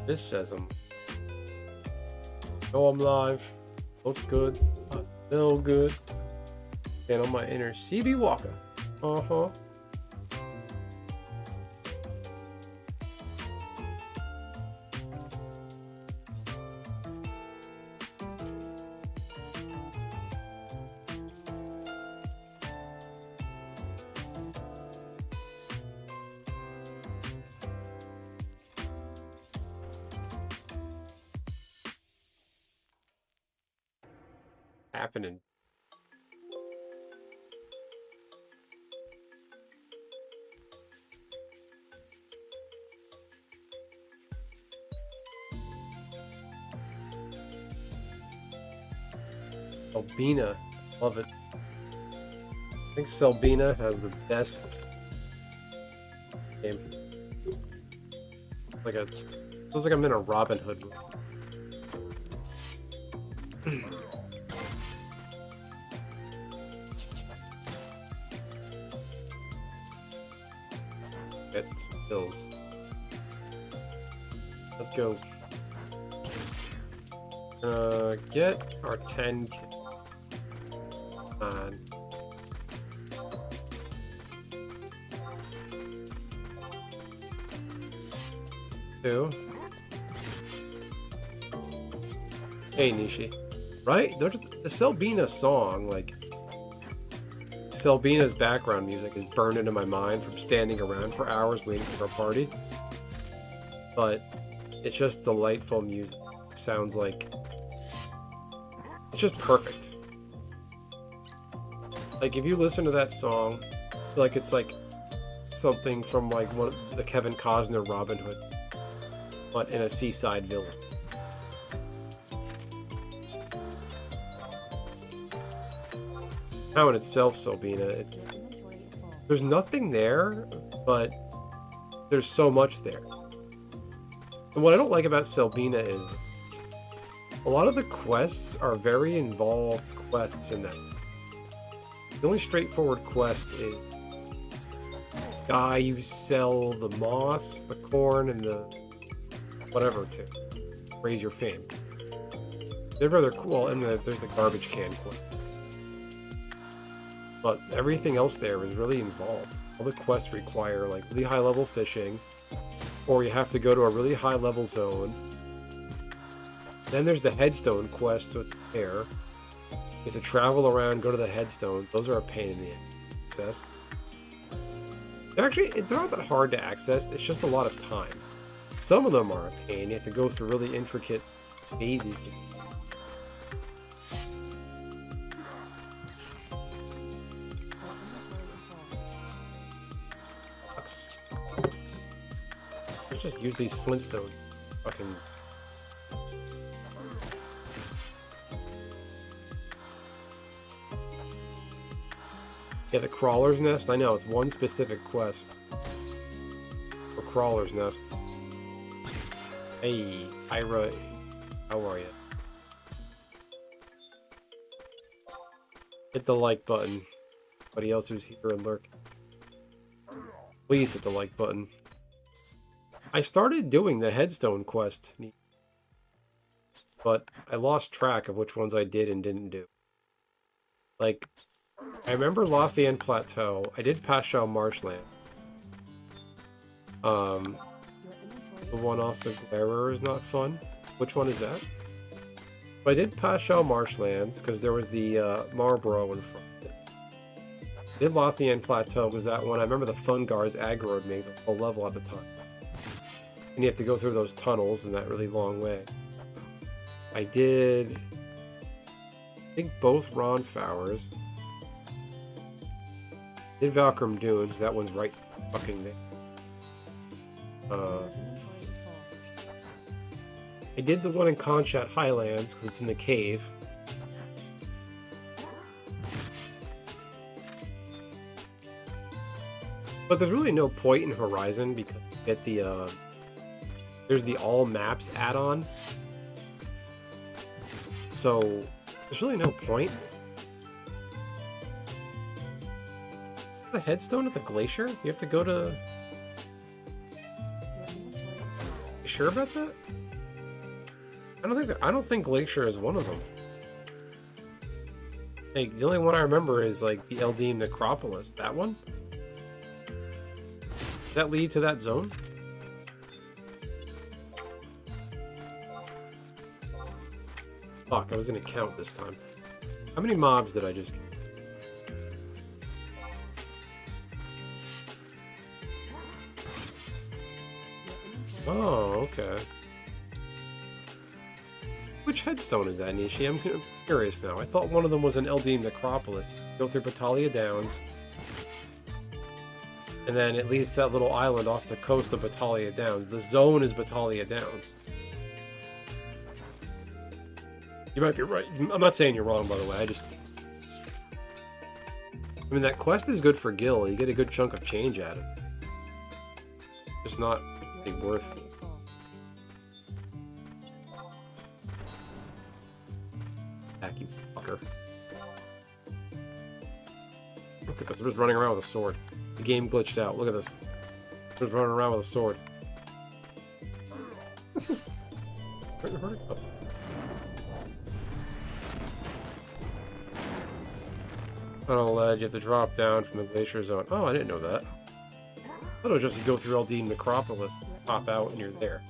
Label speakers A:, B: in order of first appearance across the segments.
A: This says I'm. Oh, I'm live. Look good. I smell good. And on my inner CB Walker. Uh-huh. Happening. Albina, love it. I think Selbina has the best game. Like feels like I'm in a Robin Hood movie. Get bills. Let's go. Get our 10 on. Two. Hey Nishi. Right? The Selbina song, like Selbina's background music is burned into my mind from standing around for hours waiting for a party. But it's just delightful music. Sounds like it's just perfect. Like if you listen to that song, I feel like it's like something from like one of the Kevin Costner Robin Hood, but in a seaside village. How in itself, Selbina, there's nothing there, but there's so much there. And what I don't like about Selbina is a lot of the quests are very involved quests in that. The only straightforward quest is guy you sell the moss, the corn, and the whatever to raise your fame. They're rather cool, and there's the garbage can quest. But everything else there is really involved. All the quests require like really high level fishing, or you have to go to a really high level zone. Then there's the headstone quest with air. You have to travel around, go to the headstones. Those are a pain in the access. They're not that hard to access. It's just a lot of time. Some of them are a pain. You have to go through really intricate mazes to. Let's just use these Flintstone fucking. Yeah, the Crawler's Nest. I know, it's one specific quest. For Crawler's Nest. Hey, Ira. How are you? Hit the like button. Anybody else who's here and lurk. Please hit the like button. I started doing the headstone quest, but I lost track of which ones I did and didn't do. Like, I remember Lothian Plateau. I did Paschal Marshland. The one off the Glarer is not fun. Which one is that? But I did Paschal Marshlands because there was the Marlborough in front. I did Lothian Plateau was that one. I remember the Fungars aggroed me as a full level at the time. And you have to go through those tunnels in that really long way. I did, I think, both Ron Fowers. Did Valkyrum Dunes. That one's right fucking there. I did the one in Conchat Highlands because it's in the cave. But there's really no point in Horizon because you get the there's the all maps add-on. So there's really no point. The headstone at the glacier? You have to go to You sure about that? I don't think Glacier is one of them. Like, the only one I remember is like the Eldim Necropolis. That one? Does that lead to that zone? Fuck, I was gonna count this time. How many mobs did I just kill? Oh, okay. Which headstone is that, Nishi? I'm curious now. I thought one of them was an Eldim Necropolis. Go through Batalha Downs. And then it leads to that little island off the coast of Batalha Downs. The zone is Batalha Downs. You might be right. I'm not saying you're wrong, by the way. I mean, that quest is good for Gil. You get a good chunk of change at it. Just not worth... Heck, you fucker. Look at this. I'm just running around with a sword. The game glitched out. Look at this. I'm just running around with a sword. Where'd it go? On a ledge, you have to drop down from the glacier zone. Oh, I didn't know that. I thought it was just to go through Eldim Necropolis, pop out, and you're there.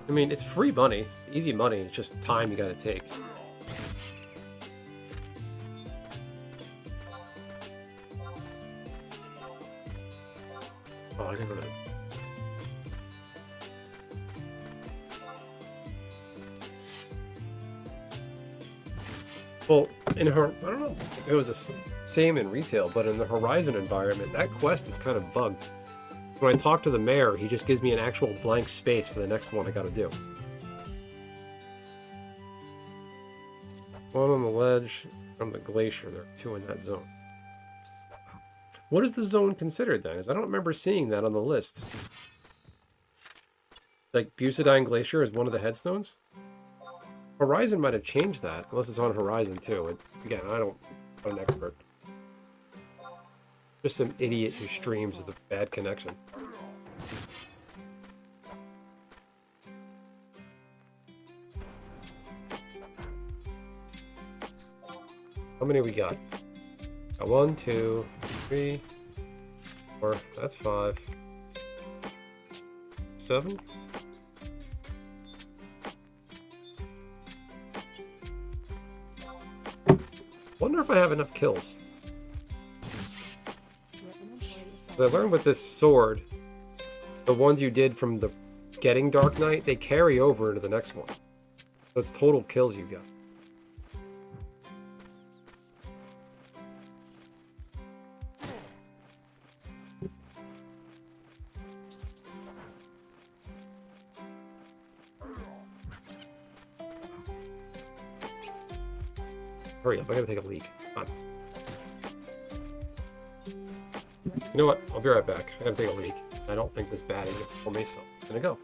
A: I mean, it's free money. Easy money. It's just time you gotta take. Oh, I can go to... Well, in her, I don't know if it was the same in retail, but in the Horizon environment, that quest is kind of bugged. When I talk to the mayor, he just gives me an actual blank space for the next one I gotta do. One on the ledge from the glacier. There are two in that zone. What is the zone considered then? Because I don't remember seeing that on the list. Like, Bucidine Glacier is one of the headstones? Horizon might have changed that, unless it's on Horizon too. And again, I'm not an expert. Just some idiot who streams with a bad connection. How many we got? 1, 2, 3, 4. That's 5. 7. Wonder if I have enough kills. I learned with this sword, the ones you did from the getting Dark Knight, they carry over into the next one. So it's total kills you got. Hurry up, I gotta take a leak. Come on. You know what? I'll be right back. I gotta take a leak. I don't think this bat is gonna pull me, so I'm gonna go.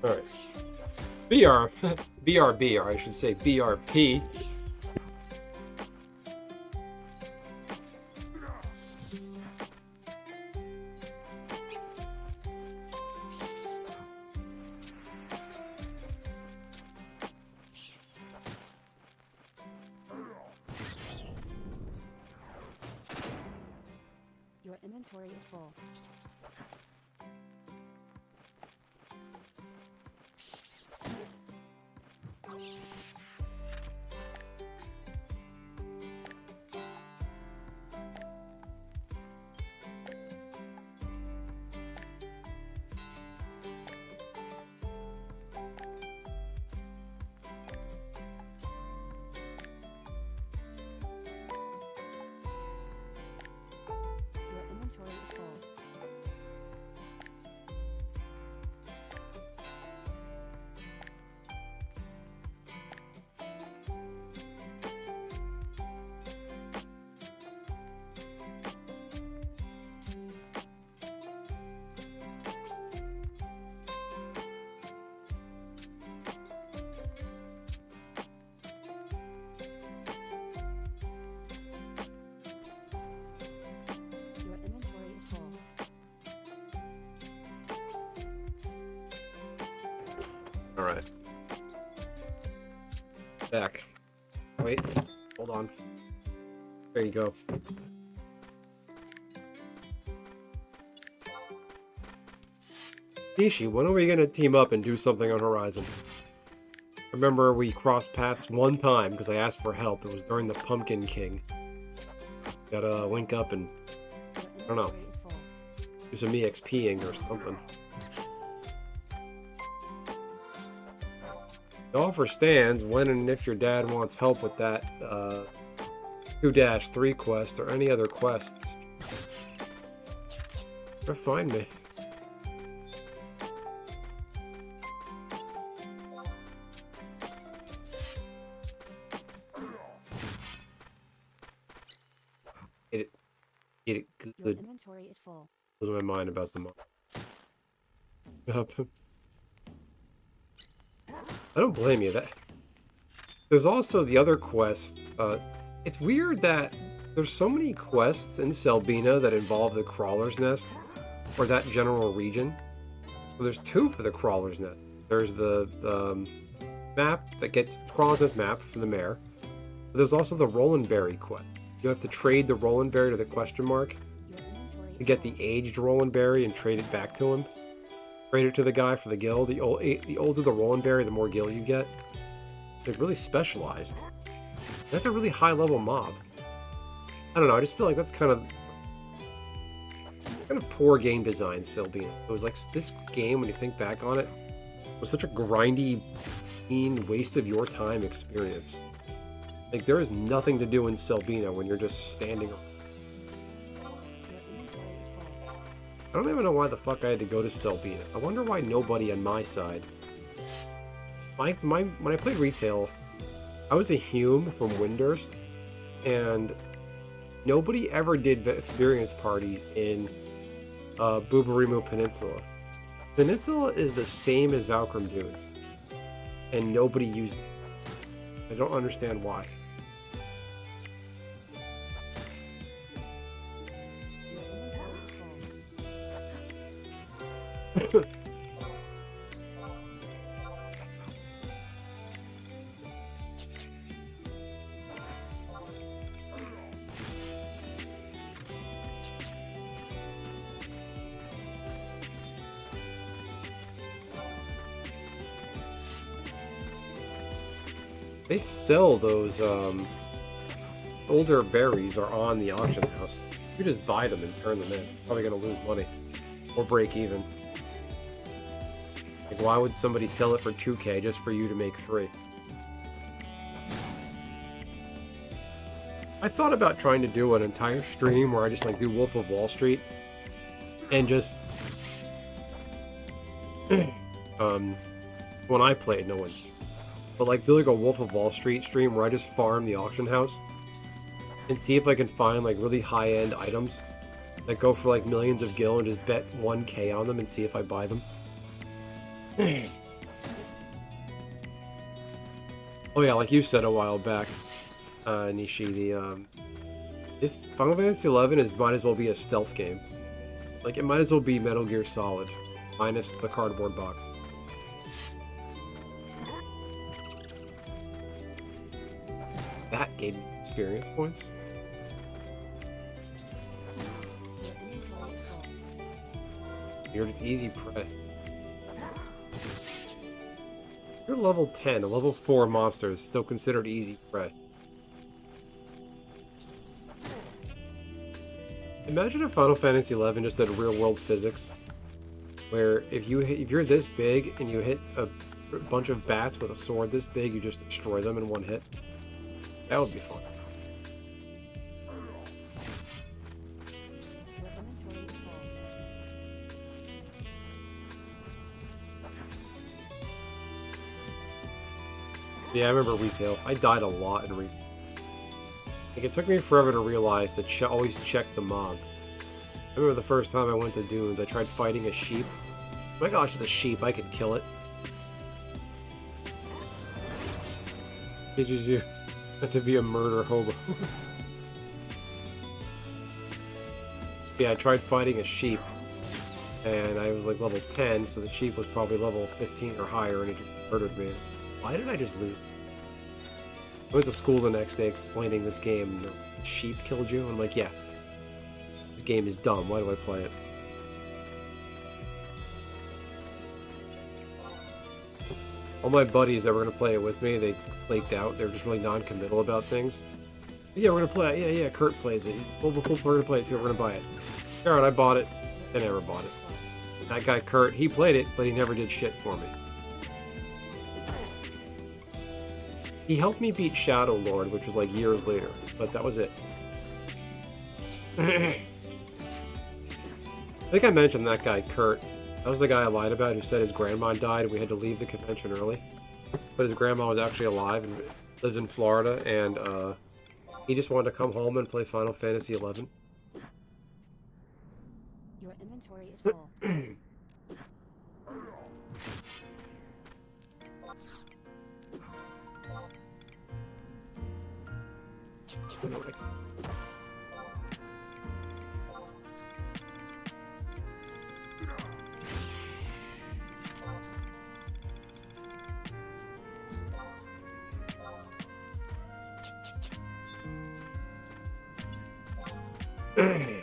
A: Alright. BRB, or I should say BRP.
B: Your inventory is full. Your inventory is full.
A: Alright. Back. Wait. Hold on. There you go. Nishi, when are we gonna team up and do something on Horizon? Remember we crossed paths one time because I asked for help. It was during the Pumpkin King. Gotta link up and, I don't know, do some EXPing or something. The offer stands when and if your dad wants help with that 2-3 quest or any other quests. Or find me. Get it good.
B: Your inventory is full.
A: Lose my mind about the mob. I don't blame you. That there's also the other quest. It's weird that there's so many quests in Selbina that involve the Crawler's Nest or that general region. So there's 2 for the Crawler's Nest. There's the map that gets Crawler's Nest map from the mayor. But there's also the Roland Berry quest. You have to trade the Roland Berry to the question mark to get the aged Roland Berry and trade it back to him. Trade it to the guy for the gil. The older the Roland Berry, the more gil you get. They're really specialized. That's a really high level mob. I don't know, I just feel like that's kind of poor game design, Selbina. It was like this game, when you think back on it, was such a grindy, mean waste of your time experience. Like, there is nothing to do in Selbina when you're just standing around. I don't even know why the fuck I had to go to Selbina. I wonder why nobody on my side. When I played retail, I was a Hume from Windurst, and nobody ever did experience parties in Bubarimu Peninsula. Peninsula is the same as Valkyrie Dunes, and nobody used it. I don't understand why. They sell those older berries are on the auction house. You just buy them and turn them in. Probably gonna lose money or break even. Like, why would somebody sell it for 2K just for you to make 3? I thought about trying to do an entire stream where I just like do Wolf of Wall Street and just when I played, no one. But like do like a Wolf of Wall Street stream where I just farm the auction house and see if I can find like really high-end items that go for like millions of gil and just bet 1K on them and see if I buy them. Oh yeah, like you said a while back, Nishi, this Final Fantasy XI might as well be a stealth game. Like, it might as well be Metal Gear Solid, minus the cardboard box. That gave me experience points. Here it's easy prey. You're level 10, a level 4 monster is still considered easy prey. Imagine if Final Fantasy XI just did real world physics, where if you're this big and you hit a bunch of bats with a sword this big, you just destroy them in one hit. That would be fun. Yeah, I remember retail. I died a lot in retail. Like, it took me forever to realize to always check the mob. I remember the first time I went to Dunes, I tried fighting a sheep. Oh my gosh, it's a sheep, I could kill it. Teaches you not to be a murder hobo. Yeah, I tried fighting a sheep. and I was like level 10, so the sheep was probably level 15 or higher, and it just murdered me. Why did I just lose? I went to school the next day explaining this game. The sheep killed you? I'm like, yeah. This game is dumb. Why do I play it? All my buddies that were going to play it with me, they flaked out. They were just really non-committal about things. Yeah, we're going to play it. Yeah, Kurt plays it. We're going to play it too. We're going to buy it. Alright, I bought it. I never bought it. That guy, Kurt, he played it, but he never did shit for me. He helped me beat Shadow Lord, which was like years later, but that was it. I think I mentioned that guy, Kurt. That was the guy I lied about who said his grandma died and we had to leave the convention early. But his grandma was actually alive and lives in Florida, and he just wanted to come home and play Final Fantasy XI.
B: Your inventory is full.
A: I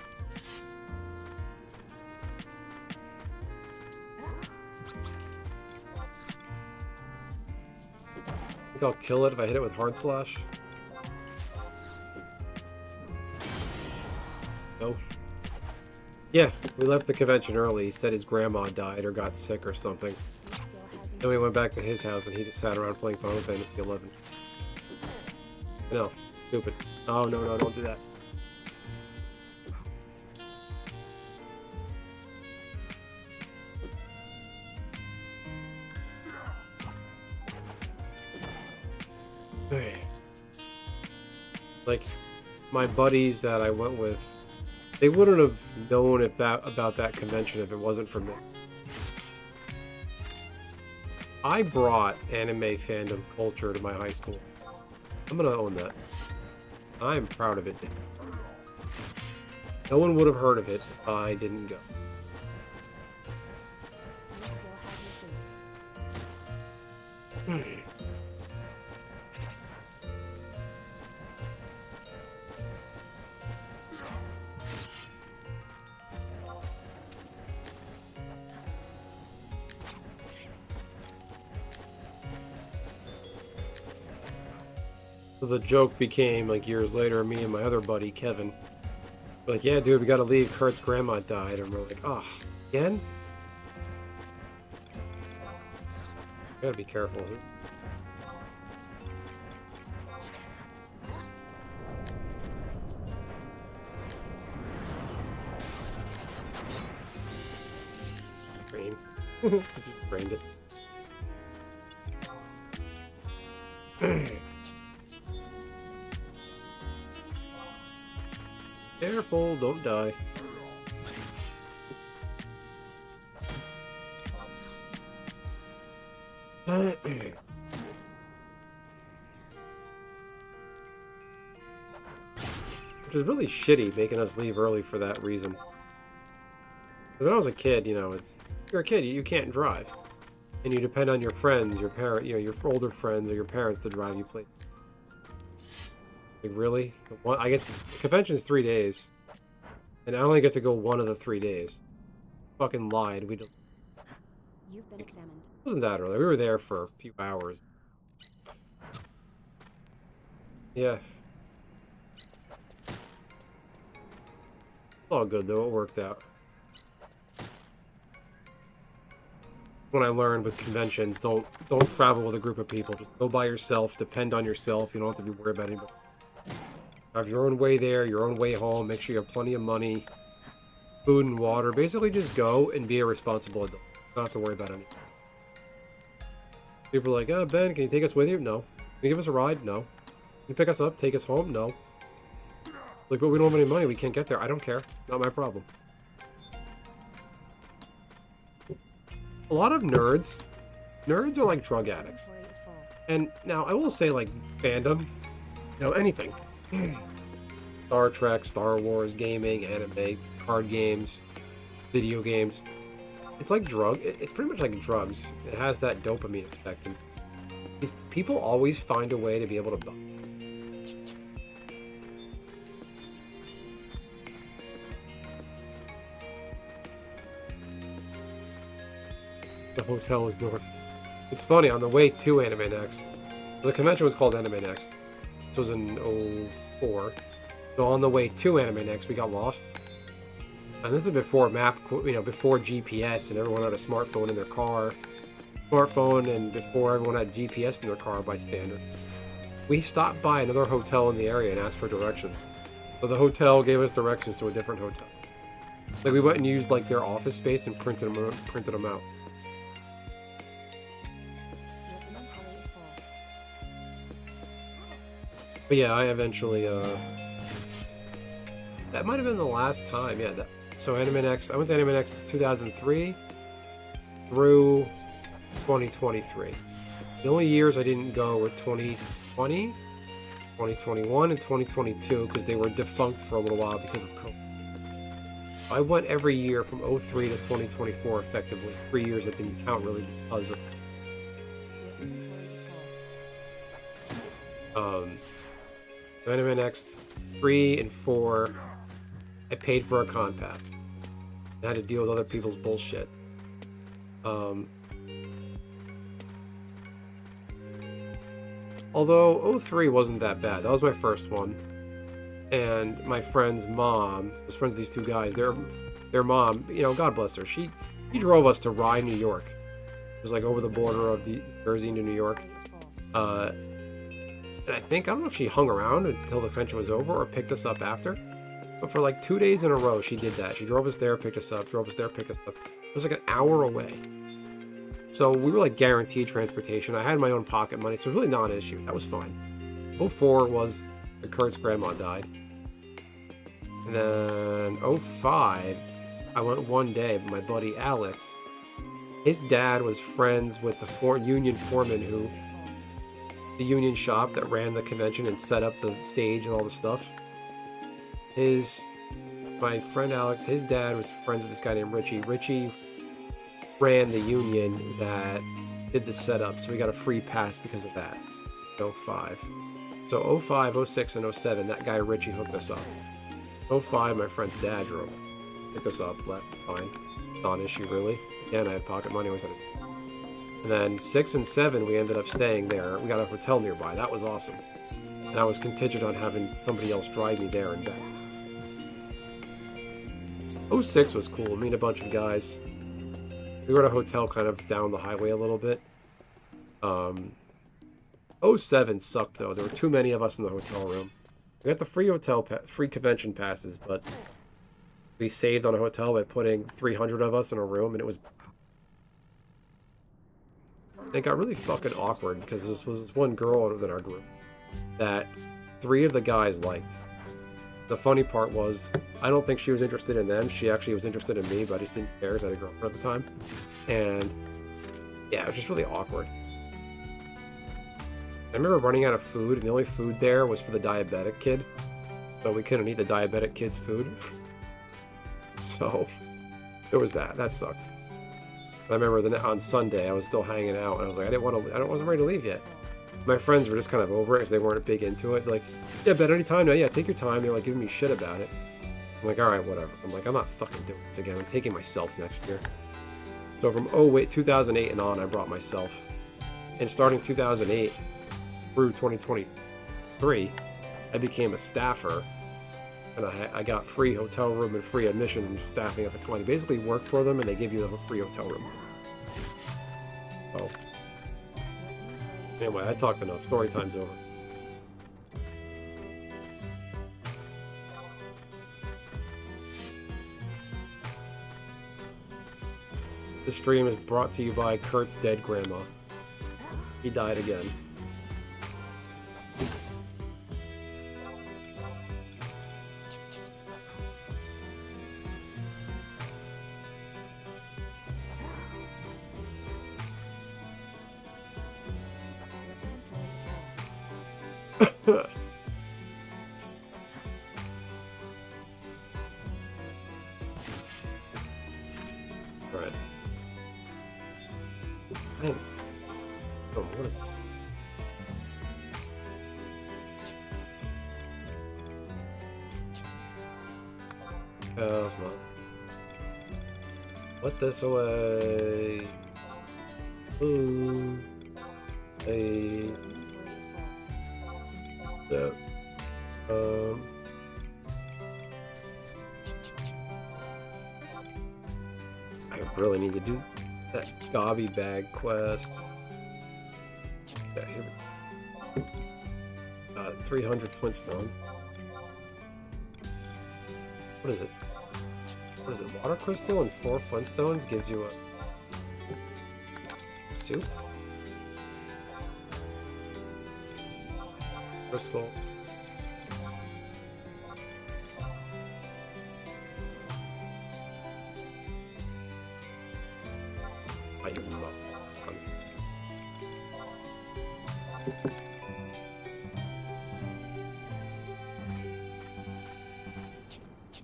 A: think I'll kill it if I hit it with Hard Slash. No. Yeah, we left the convention early. He said his grandma died or got sick or something. Then we went back to his house and he just sat around playing Final Fantasy XI. No, stupid. Oh, no, don't do that. Like, my buddies that I went with, they wouldn't have known about that convention if it wasn't for me. I brought anime fandom culture to my high school. I'm gonna own that. I'm proud of it. No one would have heard of it if I didn't go.
B: Your skill has increased.
A: So the joke became, like, years later, me and my other buddy, Kevin, we're like, yeah, dude, we gotta leave. Kurt's grandma died. And we're like, oh, again? Gotta be careful. Brain. I just brained it. Careful, don't die. Which is really shitty, making us leave early for that reason. When I was a kid, you know, you're a kid, you can't drive. And you depend on your friends, your parent, you know, your older friends or your parents to drive you places. Like, really? The convention's 3 days, and I only get to go one of the 3 days. Fucking lied. We don't.
B: You've been examined.
A: It wasn't that early. We were there for a few hours. Yeah. It's all good though. It worked out. When I learned with conventions, don't travel with a group of people. Just go by yourself. Depend on yourself. You don't have to be worried about anybody. Have your own way there, your own way home. Make sure you have plenty of money, food and water. Basically, just go and be a responsible adult. Don't have to worry about anything. People are like, oh, Ben, can you take us with you? No. Can you give us a ride? No. Can you pick us up? Take us home? No. Like, but we don't have any money. We can't get there. I don't care. Not my problem. A lot of nerds are like drug addicts.
B: Inventory is full.
A: And now, I will say, like, fandom, you know, anything. Star Trek, Star Wars, gaming, anime, card games, video games. It's like it's pretty much like drugs. It has that dopamine effect, and these people always find a way to be able to buy. The hotel is north. It's funny, on the way to Anime Next, the convention was called Anime Next. This was in 04. So on the way to Anime Next, we got lost. And this is before before GPS and everyone had a smartphone in their car. And before everyone had GPS in their car by standard. We stopped by another hotel in the area and asked for directions. So the hotel gave us directions to a different hotel. Like, we went and used like their office space and printed them out.
B: Your inventory is full.
A: But yeah, I eventually, that might have been the last time, yeah. So Anime Next, I went to Anime Next 2003 through 2023. The only years I didn't go were 2020, 2021, and 2022, because they were defunct for a little while because of COVID. I went every year from 03 to 2024, effectively. 3 years that didn't count really because of COVID.
B: Your inventory is full.
A: Anime Next 3 and 4, I paid for a con path. I had to deal with other people's bullshit. Although 03 wasn't that bad. That was my first one. And my friend's mom, I was friends with these two guys, their mom, God bless her, she drove us to Rye, New York. It was like over the border of the Jersey into New York. And I don't know if she hung around until the convention was over or picked us up after. But for like 2 days in a row, she did that. She drove us there, picked us up, drove us there, picked us up. It was like an hour away. So we were like guaranteed transportation. I had my own pocket money, so it was really not an issue. That was fine. 04 was Kurt's grandma died. And then 05, I went one day, but my buddy Alex, his dad was friends with the union foreman who, the union shop that ran the convention and set up the stage and all the stuff. My friend Alex, his dad was friends with this guy named Richie. Richie ran the union that did the setup, so we got a free pass because of that. 05. So 05, 06, and 07, that guy Richie hooked us up. 05, my friend's dad drove. Picked us up, left, fine. Non-issue, really. Again, I had pocket money, always had it. And then 6 and 7, we ended up staying there. We got a hotel nearby. That was awesome. And I was contingent on having somebody else drive me there and back. 06 was cool. Me and a bunch of guys. We were at a hotel kind of down the highway a little bit. 07 sucked, though. There were too many of us in the hotel room. We got the free convention passes, but we saved on a hotel by putting 300 of us in a room, and it got really fucking awkward because this was one girl in our group that 3 of the guys liked. The funny part was, I don't think she was interested in them. She actually was interested in me, but I just didn't care because I had a girlfriend at the time. And yeah, it was just really awkward. I remember running out of food, and the only food there was for the diabetic kid. So we couldn't eat the diabetic kid's food. So there was that. That sucked. I remember on Sunday, I was still hanging out, and I was like, I wasn't ready to leave yet. My friends were just kind of over it because they weren't big into it. Like, yeah, bet any time. No, yeah, take your time. They're like giving me shit about it. I'm like, all right, whatever. I'm like, I'm not fucking doing this again. I'm taking myself next year. So from 2008 and on, I brought myself. And starting 2008 through 2023, I became a staffer. And I got free hotel room and free admission staffing at the company. Basically work for them, and they give you a free hotel room. Oh. Anyway, I talked enough. Story time's over. This stream is brought to you by Kurt's dead grandma. He died again. Alright. Length. Oh, what is it? Cosmo. Put this away. Ooh. Hey.
B: Inventory is full.
A: No. I really need to do that gobby bag quest. Yeah, here we go. 300 Flintstones. What is it? What is it? Water crystal and 4 Flintstones gives you a soup? Crystal. I am not.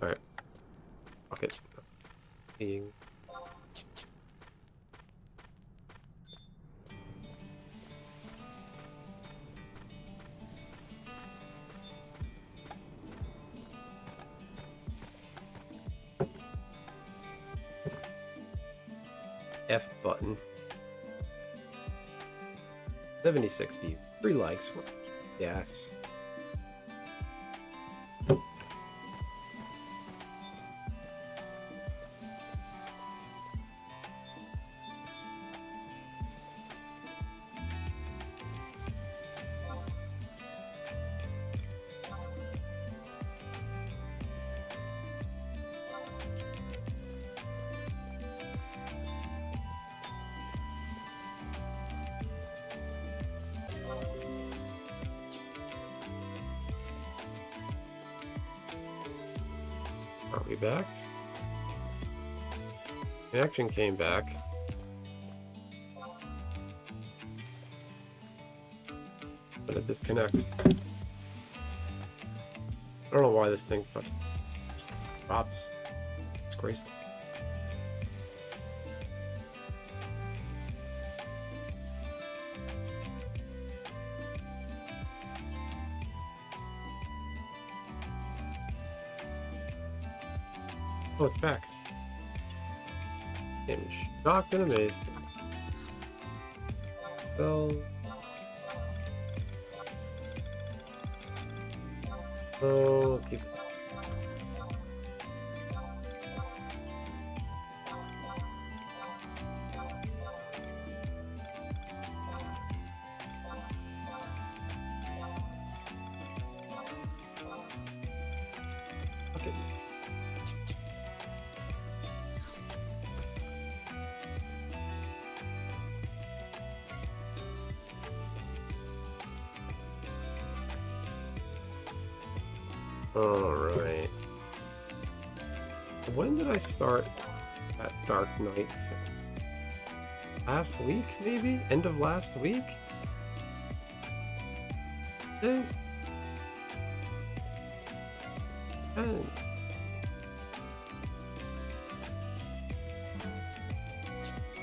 A: Alright. Okay. Being. F button. 76 views. 3 likes. Yes. Are we back? Connection came back. But it disconnect. I don't know why this thing fucking just drops. It's graceful. Oh, it's back. I'm shocked and amazed. Well. Oh, keep. Okay. Alright. When did I start that Dark Knight thing? Last week, maybe? End of last week? Okay. And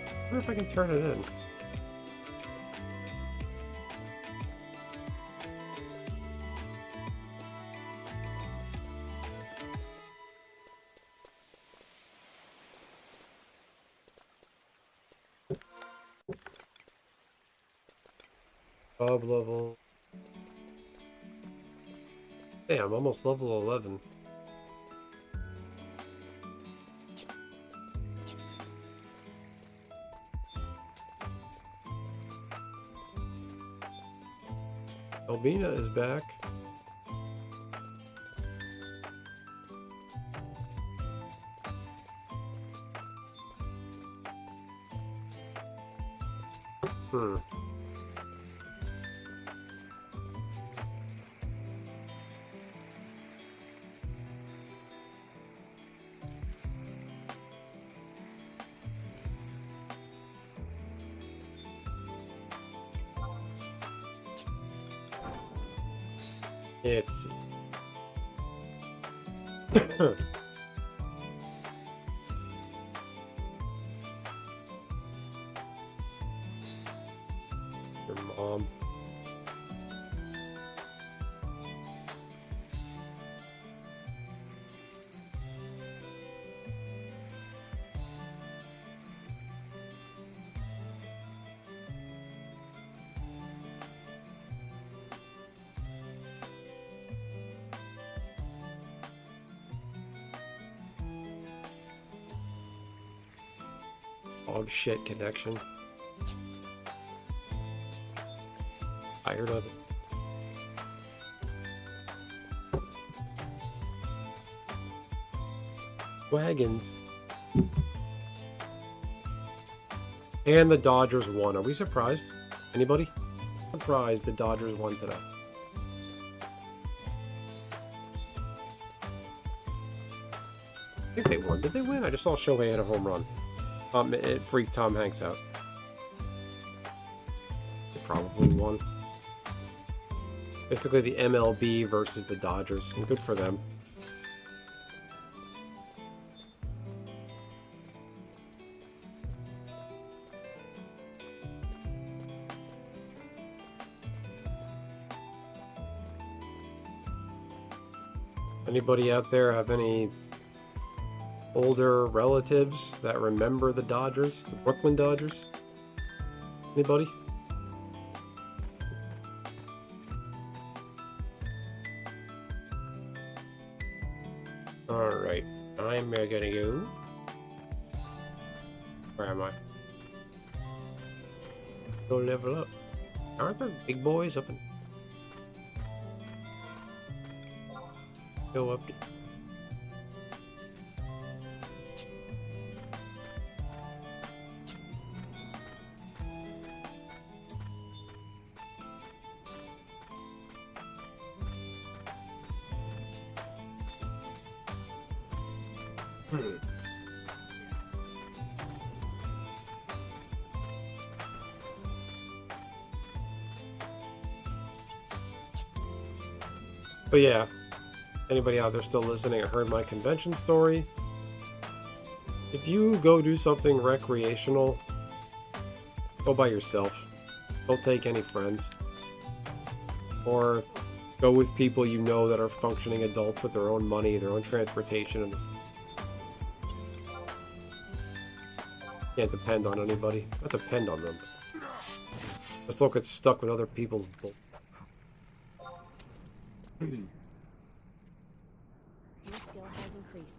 A: I wonder if I can turn it in. Bob level. Hey, I'm almost level 11. Albina is back. Hmm. It's Your mom. Dog shit connection. Tired of it. Wagons. And the Dodgers won. Are we surprised? Anybody? Surprised the Dodgers won today. I think they won. Did they win? I just saw Shohei hit a home run. It freaked Tom Hanks out. They probably won. Basically the MLB versus the Dodgers. And good for them. Anybody out there have any older relatives that remember the Dodgers, the Brooklyn Dodgers? Anybody? Alright, I'm gonna go. Where am I? Go level up. Aren't there big boys up in? Go up. But yeah, anybody out there still listening or heard my convention story, if you go do something recreational, go by yourself. Don't take any friends. Or go with people you know that are functioning adults with their own money, their own transportation, and can't depend on anybody. Not depend on them. Just don't get stuck with other people's bull.
C: Your skill has increased.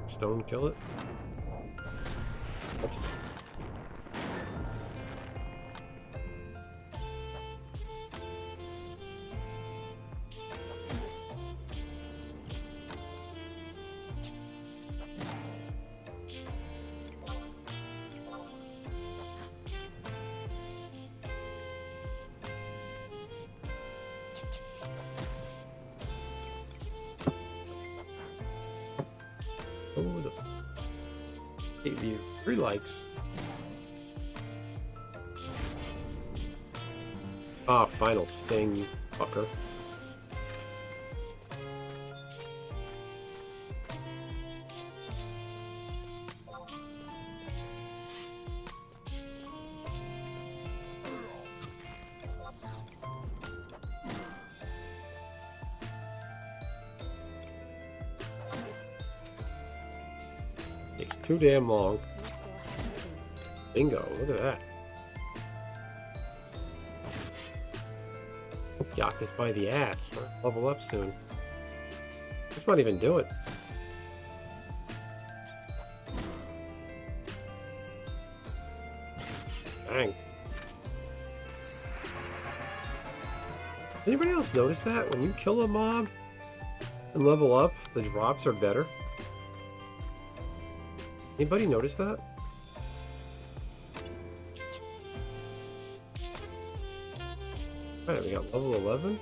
A: Stone kill it. Oops. Oh, the gave you 3 likes. Ah, final sting, you fucker. Takes too damn long.
C: Your skill has increased.
A: Bingo, look at that. Got this by the ass. We'll level up soon. This might even do it. Dang. Anybody else notice that? When you kill a mob and level up, the drops are better? Anybody notice that? Alright, we got level 11.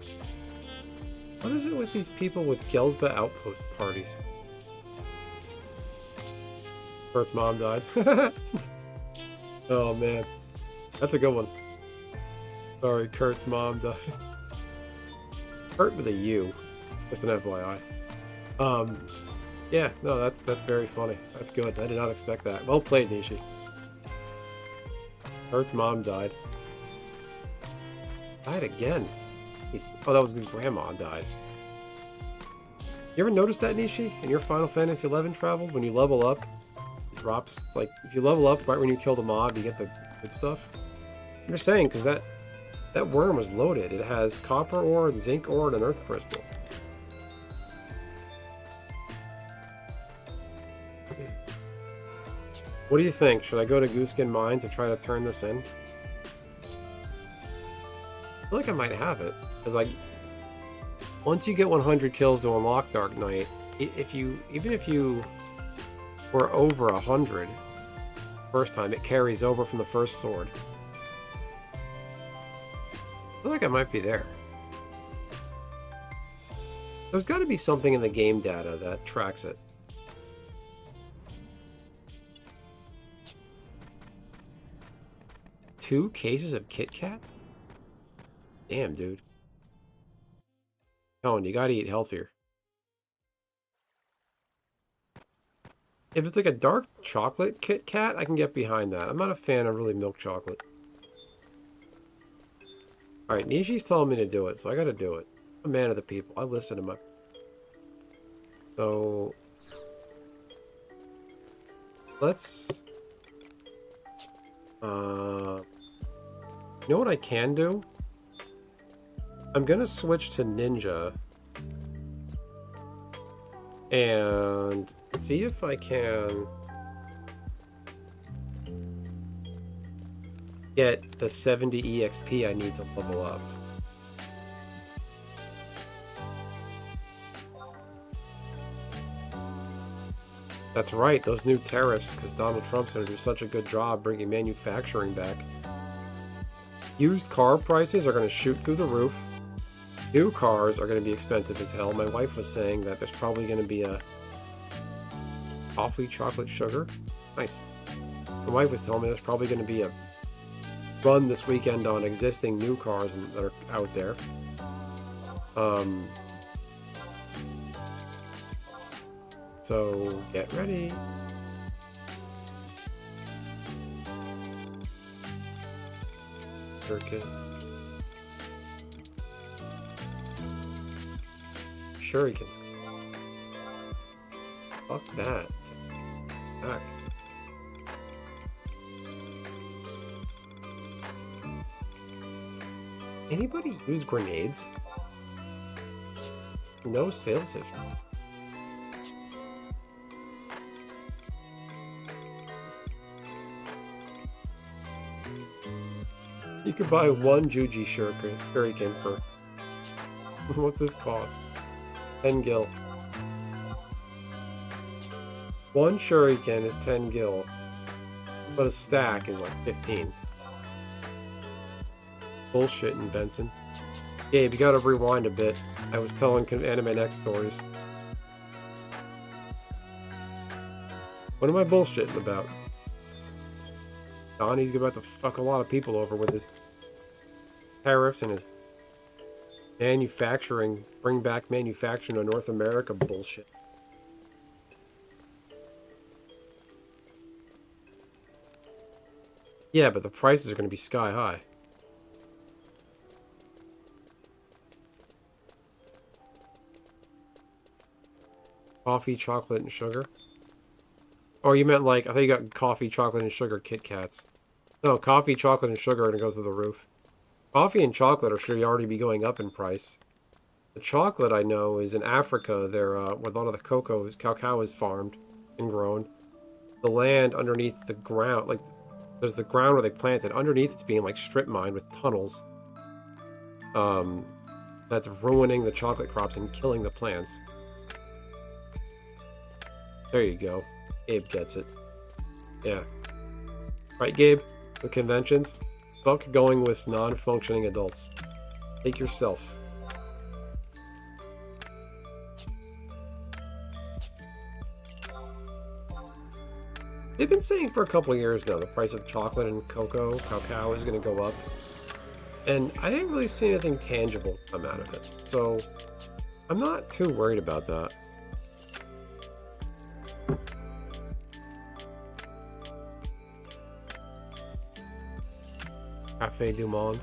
C: Incoming time.
A: What is it with these people with Gelsba outpost parties? Bert's mom died. Oh man. That's a good one. Sorry, Kurt's mom died. Kurt with a U. Just an FYI. Yeah, no, that's very funny. That's good. I did not expect that. Well played, Nishi. Kurt's mom died. Died again. Oh, that was because grandma died. You ever notice that, Nishi? In your Final Fantasy XI travels, when you level up, it drops, like, if you level up right when you kill the mob, you get the good stuff? I'm just saying, because that worm was loaded. It has copper ore, and zinc ore, and an earth crystal. What do you think? Should I go to Gooskin Mines and try to turn this in? I feel like I might have it. Because, like, once you get 100 kills to unlock Dark Knight, even if you were over 100 first time, it carries over from the first sword. I feel like I might be there. There's got to be something in the game data that tracks it. Two cases of Kit Kat? Damn, dude. Come on, you gotta eat healthier. If it's like a dark chocolate Kit Kat, I can get behind that. I'm not a fan of really milk chocolate. Alright, Nishi's telling me to do it, so I gotta do it. I'm a man of the people. I listen to my... So... Let's... You know what I can do? I'm gonna switch to Ninja and see if I can get the 70 EXP I need to level up. That's right, those new tariffs, because Donald Trump's gonna do such a good job bringing manufacturing back. Used car prices are gonna shoot through the roof. New cars are going to be expensive as hell. My wife was saying that there's probably going to be a coffee, chocolate, sugar. Nice. My wife was telling me there's probably going to be a run this weekend on existing new cars that are out there. So get ready. DRK. Shurikens. Fuck that. Back. Anybody use grenades? No sales history. You could buy one Juji Shuriken for... What's this cost? 10 gil. One Shuriken is 10 gil, but a stack is like 15. Bullshitting, Benson. Gabe, you gotta rewind a bit. I was telling Anime Next stories. What am I bullshitting about? Donnie's about to fuck a lot of people over with his tariffs and his manufacturing, bring back manufacturing to North America bullshit. Yeah, but the prices are going to be sky high. Coffee, chocolate, and sugar? Oh, you meant like, I thought you got coffee, chocolate, and sugar Kit Kats. No, coffee, chocolate, and sugar are going to go through the roof. Coffee and chocolate are sure already be going up in price. The chocolate, I know, is in Africa. They're where a lot of the cacao is farmed and grown. The land underneath the ground, like, there's the ground where they plant it. Underneath it's being, like, strip mined with tunnels. That's ruining the chocolate crops and killing the plants. There you go. Gabe gets it. Yeah. Right, Gabe? The conventions? Fuck going with non-functioning adults. Take yourself. They've been saying for a couple of years now the price of chocolate and cacao is going to go up. And I didn't really see anything tangible come out of it. So I'm not too worried about that. Cafe du Monde.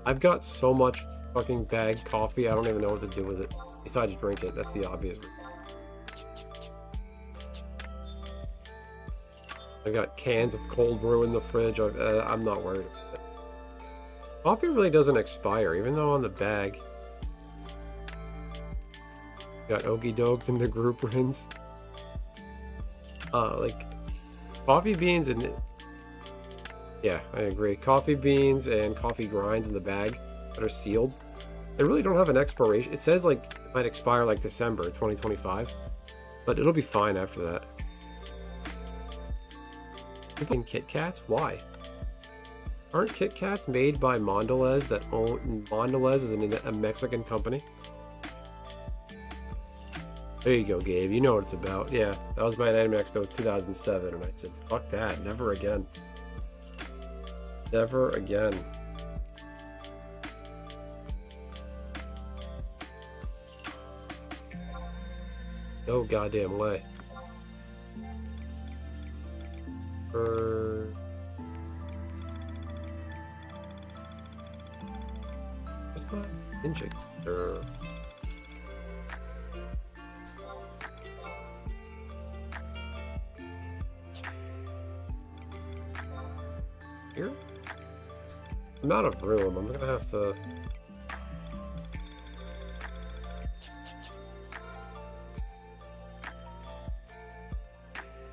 A: I've got so much fucking bagged coffee, I don't even know what to do with it. Besides drink it, that's the obvious reason. I got cans of cold brew in the fridge. I'm not worried about it. Coffee really doesn't expire, even though on the bag. Got Okie Dokes in the group rins. Like coffee beans and yeah, I agree. Coffee beans and coffee grinds in the bag that are sealed. They really don't have an expiration. It says like it might expire like December 2025, but it'll be fine after that. In Kit Kats? Why? Aren't Kit Kats made by Mondelez that own Mondelez is a Mexican company? There you go, Gabe. You know what it's about. Yeah, that was my Animax though, 2007, and I said, fuck that, never again. Never again. No goddamn way. Where's my ninja? Here? I'm out of room. I'm gonna have to.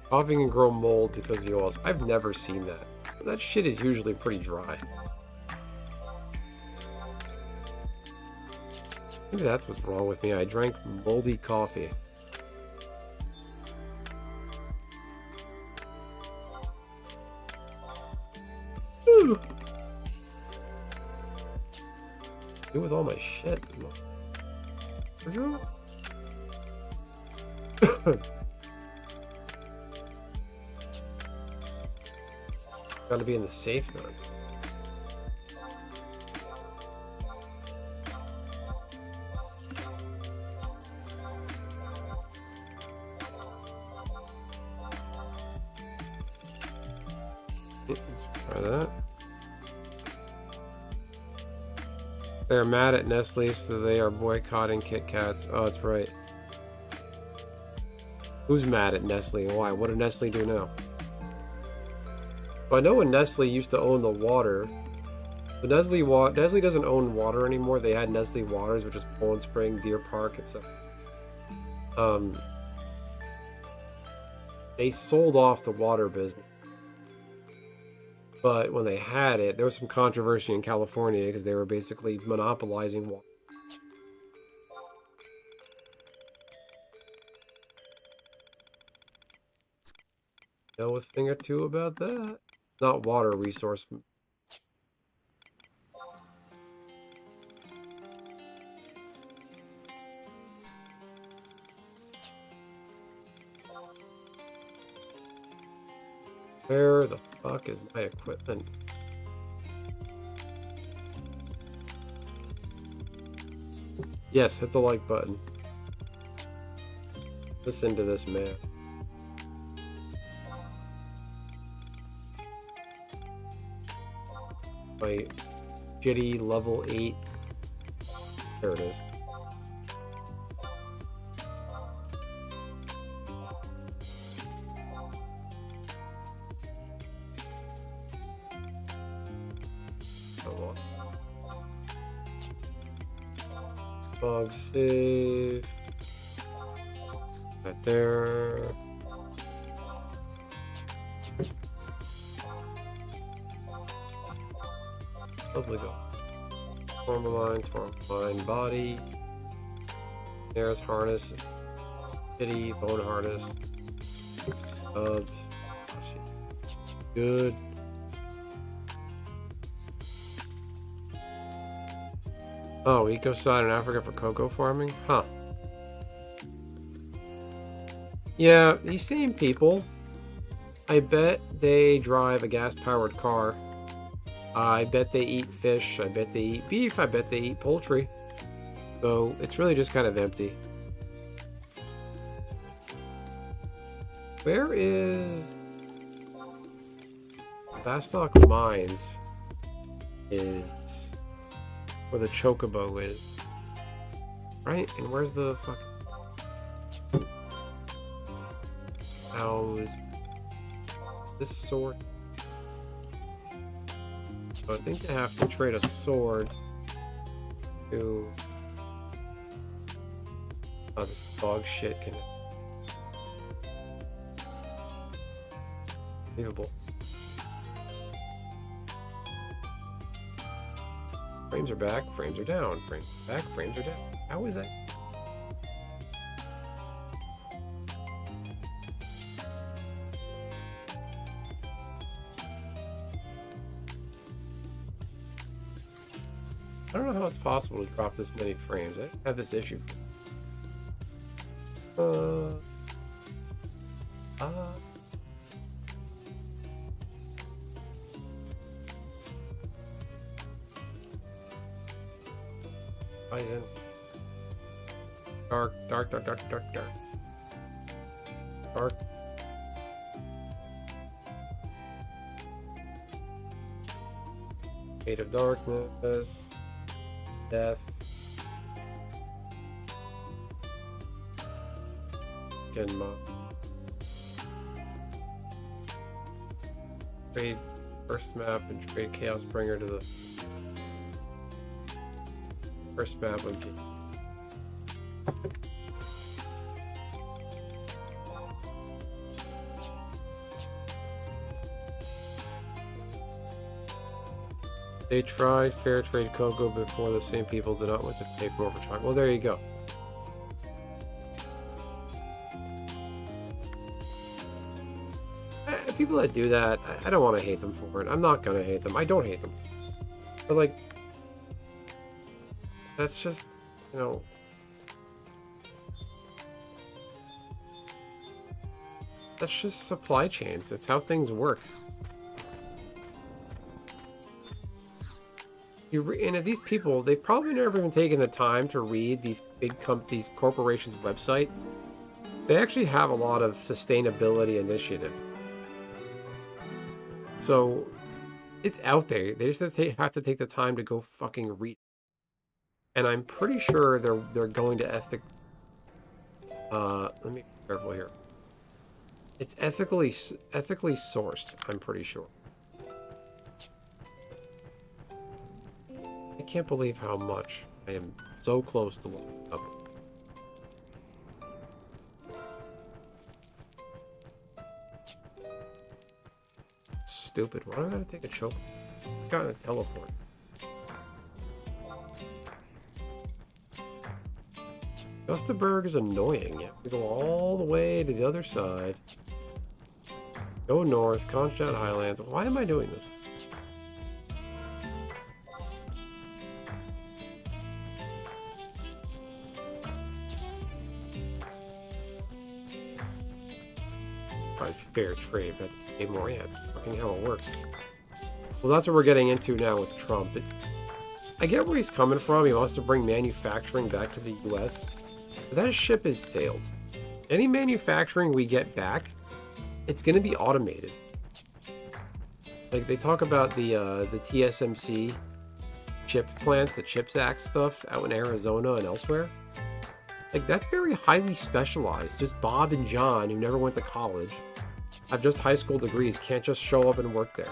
A: Coffee can grow mold because of the oils. I've never seen that. That shit is usually pretty dry. Maybe that's what's wrong with me. I drank moldy coffee. Ooh. Do with all my shit. Gotta be in the safe now. Let's try that. They're mad at Nestle, so they are boycotting Kit Kats. Oh, that's right. Who's mad at Nestle and why? What did Nestle do now? Well, I know when Nestle used to own the water, but Nestle doesn't own water anymore. They had Nestle Waters, which is Poland Spring, Deer Park, etc. They sold off the water business. But when they had it, there was some controversy in California because they were basically monopolizing water. Know a thing or two about that. Not water resource. Where the fuck is my equipment? Yes, hit the like button. Listen to this man. My shitty level 8. There it is. Bug save. Right there. Lovely go. Tourmaline body. There's harness. Kitty, bone harness. Sub. Good. Oh, ecocide in Africa for cocoa farming? Huh. Yeah, these same people, I bet they drive a gas-powered car. I bet they eat fish. I bet they eat beef. I bet they eat poultry. So it's really just kind of empty. Where is Bastock Mines? Is where the Chocobo is, right? And where's the fucking how's this sword? So I think I have to trade a sword to this dog shit can unbelievable. Frames are back, frames are down, frames are back, frames are down. How is that? I don't know how it's possible to drop this many frames. I have this issue. Bison. Dark. Fate of Darkness. Death. Genma. Trade first map and trade Chaos Bringer to the first map of They tried fair trade cocoa before. The same people did not want to pay more for chocolate. Well, there you go. People that do that, I don't want to hate them for it. I'm not gonna hate them. I don't hate them. But like, that's just, you know, that's just supply chains. It's how things work. And if these people, they've probably never even taken the time to read these big these corporations' website. They actually have a lot of sustainability initiatives. So it's out there. They just have to take the time to go fucking read. And I'm pretty sure they're going to let me be careful here. It's ethically sourced, I'm pretty sure. I can't believe how much I am so close to looking up. Stupid. Why do I gotta take a choke? It's got a teleport. Gustaberg is annoying. You have to go all the way to the other side. Go north, Kronstadt Highlands. Why am I doing this? Fair trade, but pay more. Yeah, it's fucking how it works. Well, that's what we're getting into now with Trump. I get where he's coming from. He wants to bring manufacturing back to the U.S. But that ship has sailed. Any manufacturing we get back, it's going to be automated. Like they talk about the TSMC chip plants, the CHIPS Act stuff out in Arizona and elsewhere. Like that's very highly specialized. Just Bob and John, who never went to college, have just high school degrees, can't just show up and work there.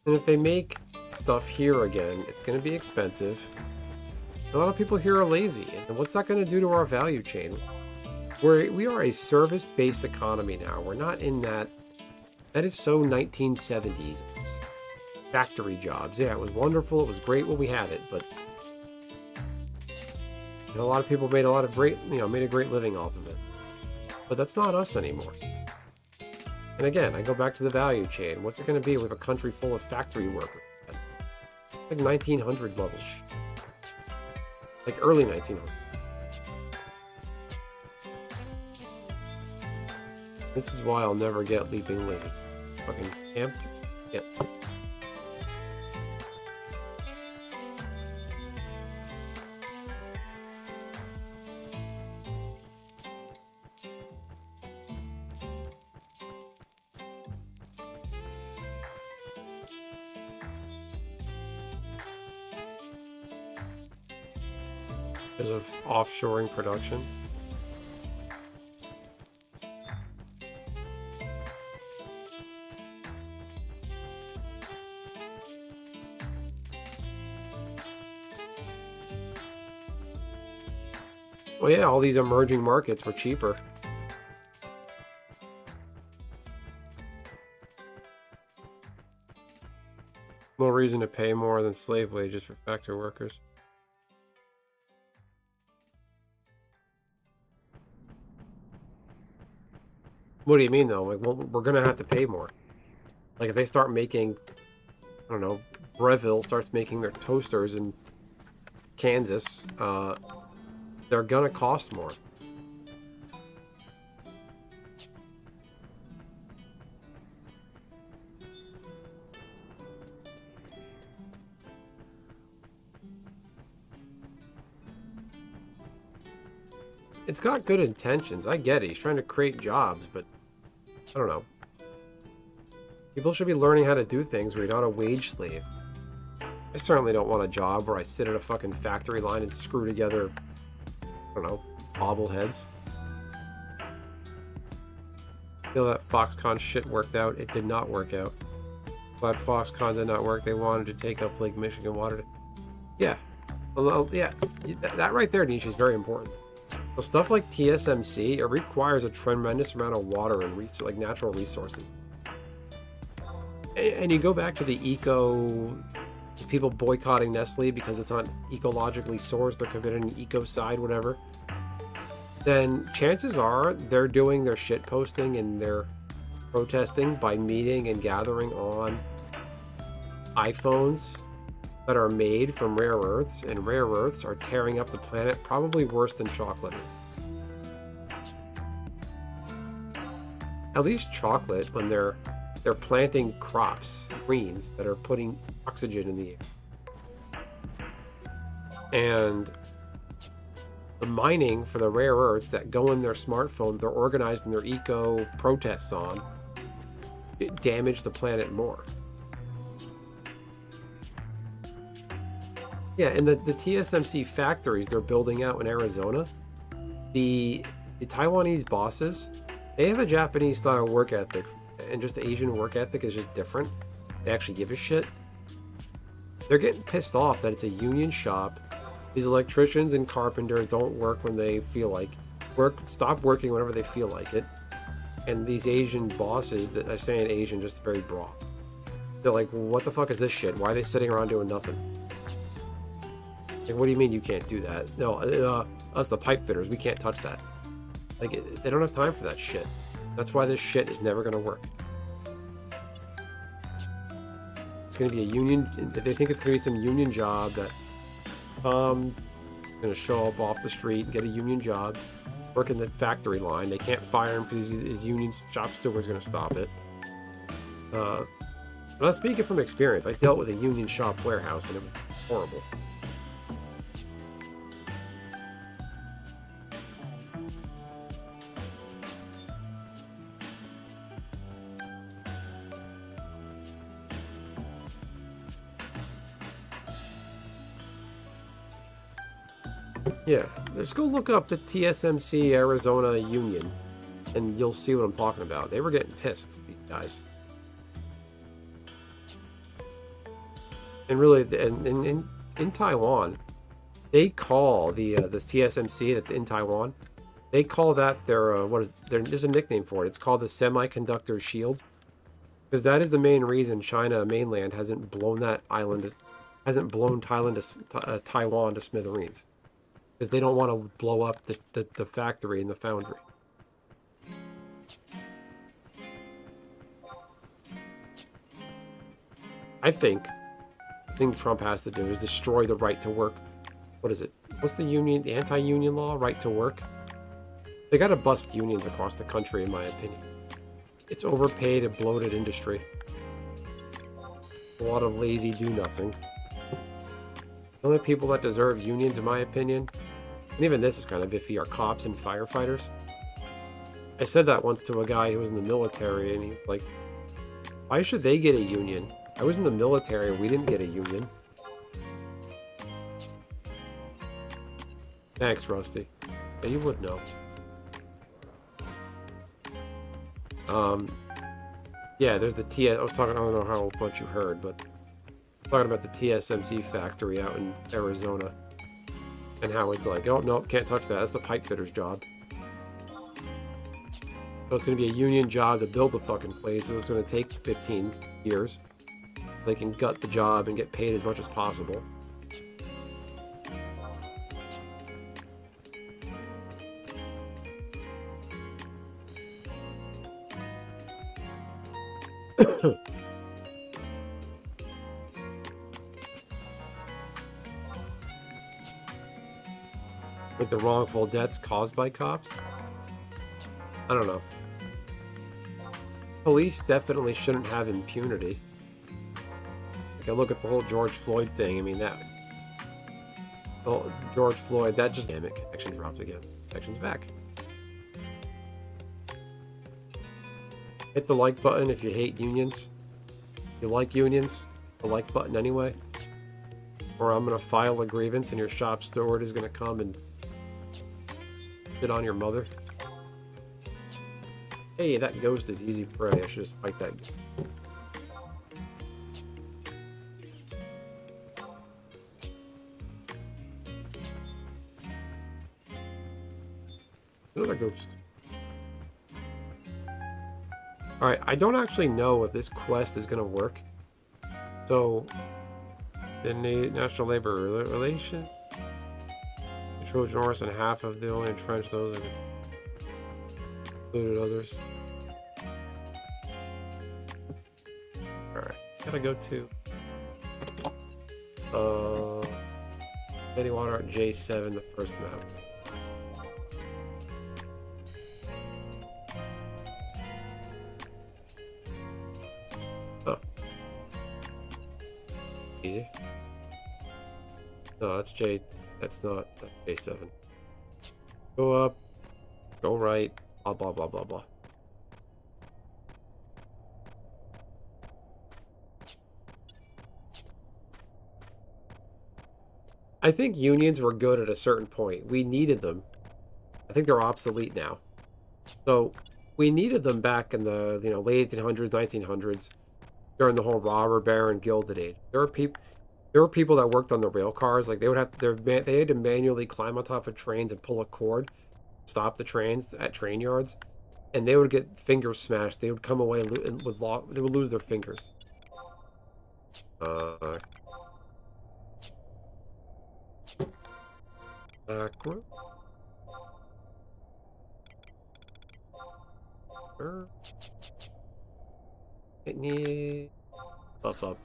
A: And if they make stuff here again, it's going to be expensive. A lot of people here are lazy, and what's that going to do to our value chain? We are a service-based economy now. We're not in that. That is so 1970s. It's factory jobs. Yeah, it was wonderful. It was great when we had it, but you know, a lot of people made a lot of great, made a great living off of it. But that's not us anymore. And again, I go back to the value chain. What's it going to be with a country full of factory workers? Like 1900 levels. Like early 1900. This is why I'll never get Leaping Lizard. Fucking amped. Yeah. Because of offshoring production. Well, yeah, all these emerging markets were cheaper. No reason to pay more than slave wages for factory workers. What do you mean, though? Like, well, we're gonna have to pay more. Like, if they start making, I don't know, Breville starts making their toasters in Kansas, they're gonna cost more. It's got good intentions. I get it. He's trying to create jobs, but I don't know. People should be learning how to do things where you're not a wage slave. I certainly don't want a job where I sit at a fucking factory line and screw together, I don't know, bobbleheads. Feel that Foxconn shit worked out. It did not work out. Glad Foxconn did not work. They wanted to take up Lake Michigan water. Yeah. Well, yeah. That right there, Niche, is very important. So stuff like TSMC, it requires a tremendous amount of water and like natural resources. And you go back to the people boycotting Nestle because it's not ecologically sourced, they're committing an ecocide, whatever. Then chances are they're doing their shit posting and their protesting by meeting and gathering on iPhones that are made from rare earths, and rare earths are tearing up the planet probably worse than chocolate. At least chocolate, when they're planting crops, greens, that are putting oxygen in the air. And the mining for the rare earths that go in their smartphone, they're organizing their eco protests on, it damage the planet more. Yeah, and the TSMC factories they're building out in Arizona, the Taiwanese bosses, they have a Japanese style work ethic, and just the Asian work ethic is just different. They actually give a shit. They're getting pissed off that it's a union shop. These electricians and carpenters don't work when they feel like stop working whenever they feel like it. And these Asian bosses, that I say in Asian, just very broad. They're like, what the fuck is this shit? Why are they sitting around doing nothing? Like, what do you mean you can't do that? No, us the pipe fitters, we can't touch that. Like, they don't have time for that shit. That's why this shit is never going to work. It's going to be a union. They think it's going to be some union job that going to show up off the street and get a union job, work in the factory line. They can't fire him because his union shop steward is going to stop it. And I'm speaking from experience. I dealt with a union shop warehouse and it was horrible. Yeah, just go look up the TSMC Arizona Union, and you'll see what I'm talking about. They were getting pissed, these guys. And really, in Taiwan, they call this TSMC that's in Taiwan, they call that there's a nickname for it. It's called the semiconductor shield, because that is the main reason China mainland hasn't blown Taiwan to smithereens. Because they don't want to blow up the factory and the foundry. I think the thing Trump has to do is destroy the right to work. What is it? What's the union, the anti-union law, right to work? They gotta bust unions across the country, in my opinion. It's overpaid and bloated industry. A lot of lazy do-nothing. The only people that deserve unions, in my opinion, and even this is kind of iffy, are cops and firefighters. I said that once to a guy who was in the military, and he was like, why should they get a union? I was in the military and we didn't get a union. Thanks, Rusty. Yeah, you would know. Yeah, there's the TS. I was talking, I don't know how much you heard, but talking about the TSMC factory out in Arizona. And how it's like, oh, no, can't touch that. That's the pipe fitter's job. So it's going to be a union job to build the fucking place. So it's going to take 15 years. They can gut the job and get paid as much as possible. Like the wrongful deaths caused by cops? I don't know. Police definitely shouldn't have impunity. Like, I look at the whole George Floyd thing, I mean, that... Oh, George Floyd, that just... Damn it, connection dropped again. Connection's back. Hit the like button if you hate unions. If you like unions, the like button anyway. Or I'm gonna file a grievance and your shop steward is gonna come and shit on your mother. Hey, that ghost is easy prey. I should just fight that. Another ghost. Alright, I don't actually know if this quest is gonna work. So, the National Labor Relations, the Trojan horse, and half of the only entrenched, those are included others. Alright, gotta go to Betty Water at J7, the first map. Oh. Easy. No, that's J. That's not J7. Go up. Go right. Blah, blah, blah, blah, blah. I think unions were good at a certain point. We needed them. I think they're obsolete now. So, we needed them back in the late 1800s, 1900s, during the whole robber baron gilded age. There were people that worked on the rail cars. Like they had to manually climb on top of trains and pull a cord, stop the trains at train yards, and they would get fingers smashed. They would come away they would lose their fingers. Aqua. It needs buff up.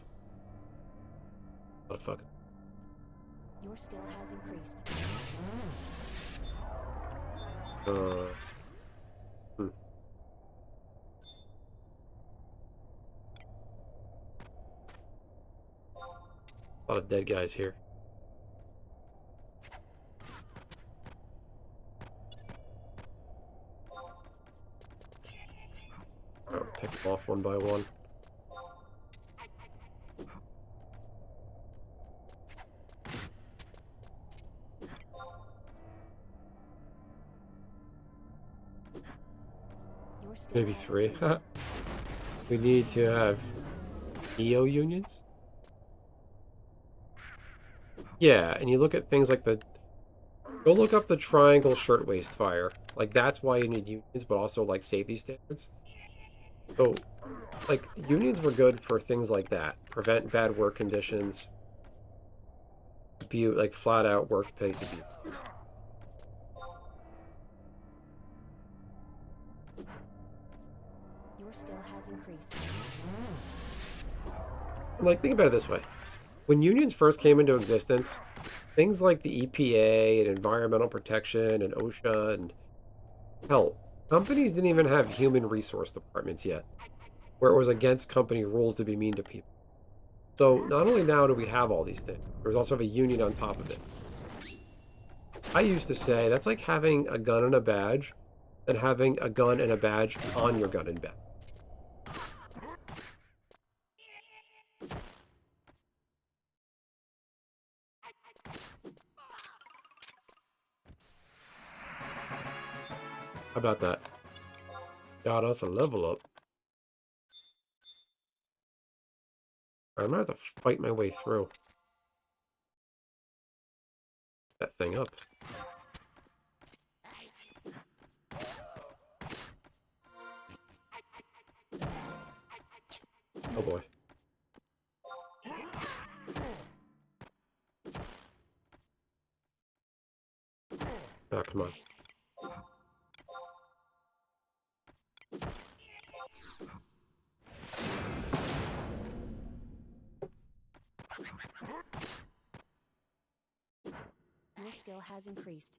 A: What the fuck?
C: Your skill has increased.
A: A lot of dead guys here. I'll pick them off one by one.
C: Your skill
A: Maybe
C: has
A: 3.
C: increased.
A: We need to have neo unions. Yeah, and you look at things like go look up the triangle shirtwaist fire. Like that's why you need unions, but also like safety standards. So, like unions were good for things like that, prevent bad work conditions, abuse, like flat out workplace abuse.
C: Your skill has increased.
A: Like, think about it this way. When unions first came into existence, things like the EPA and environmental protection and OSHA and hell, companies didn't even have human resource departments yet, where it was against company rules to be mean to people. So not only now do we have all these things, there's also a union on top of it. I used to say that's like having a gun and a badge than having a gun and a badge on your gun and badge. How about that? Got us a level up. I'm gonna have to fight my way through that thing up. Oh boy. Ah, come on.
C: Your skill has increased.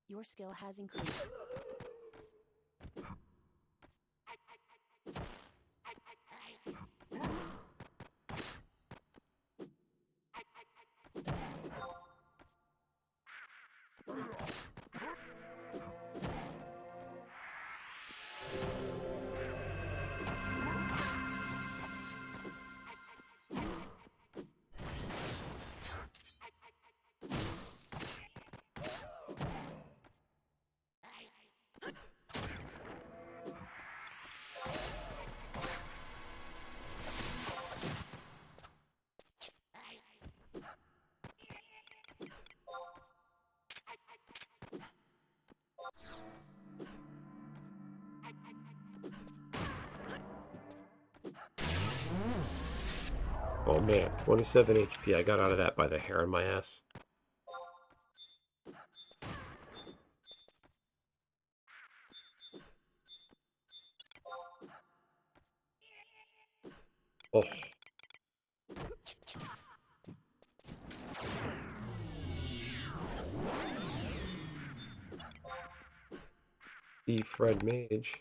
C: Your skill has increased.
A: Oh man, 27 HP. I got out of that by the hair on my ass. Oh. The Fred Mage.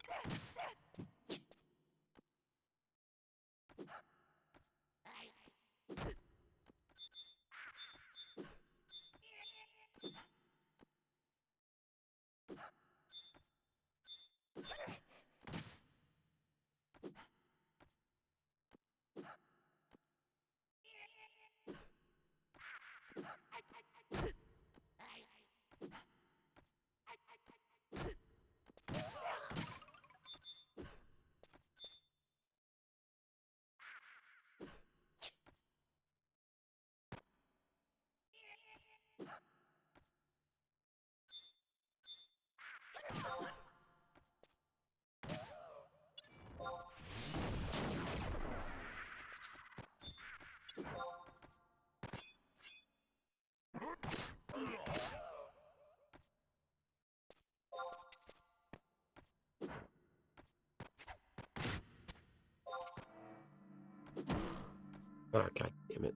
A: Ah, god damn it.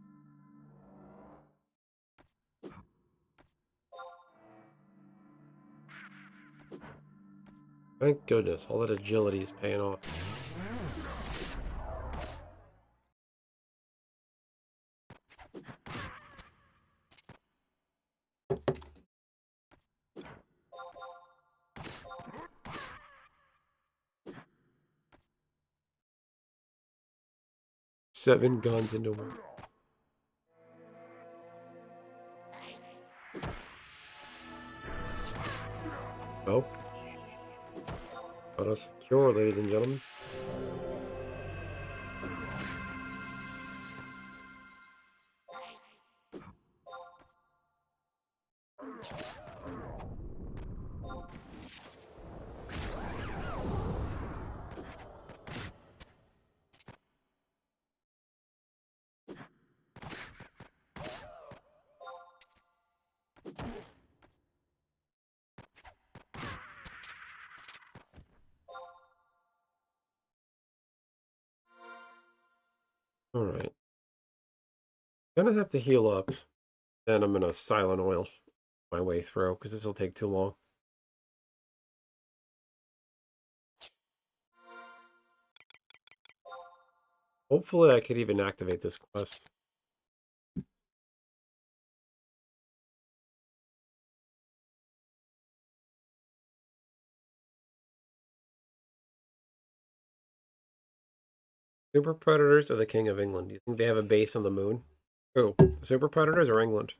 A: Thank goodness, all that agility is paying off. Seven guns into one. Oh. Got us secure, ladies and gentlemen. Alright. Gonna have to heal up. Then I'm gonna silent oil my way through, because this will take too long. Hopefully I could even activate this quest. Super Predators or the King of England? Do you think they have a base on the moon? Oh, the Super Predators or England?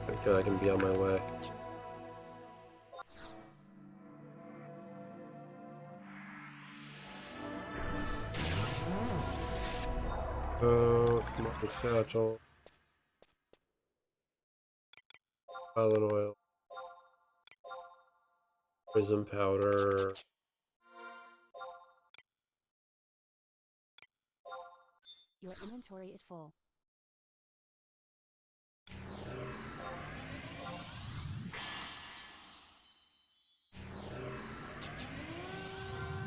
A: I feel I can be on my way. Smoking satchel. Island oil. Prism powder.
C: Your inventory is full.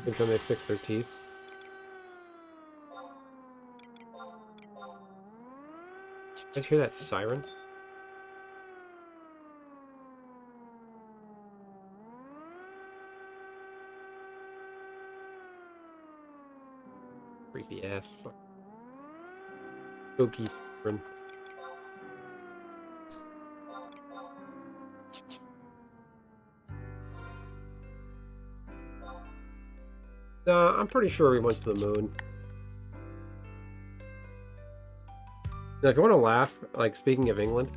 A: Every time they fix their teeth. Did you hear that siren? Creepy ass fuck. Spooky siren. I'm pretty sure we went to the moon. Now, if you want to laugh, like speaking of England,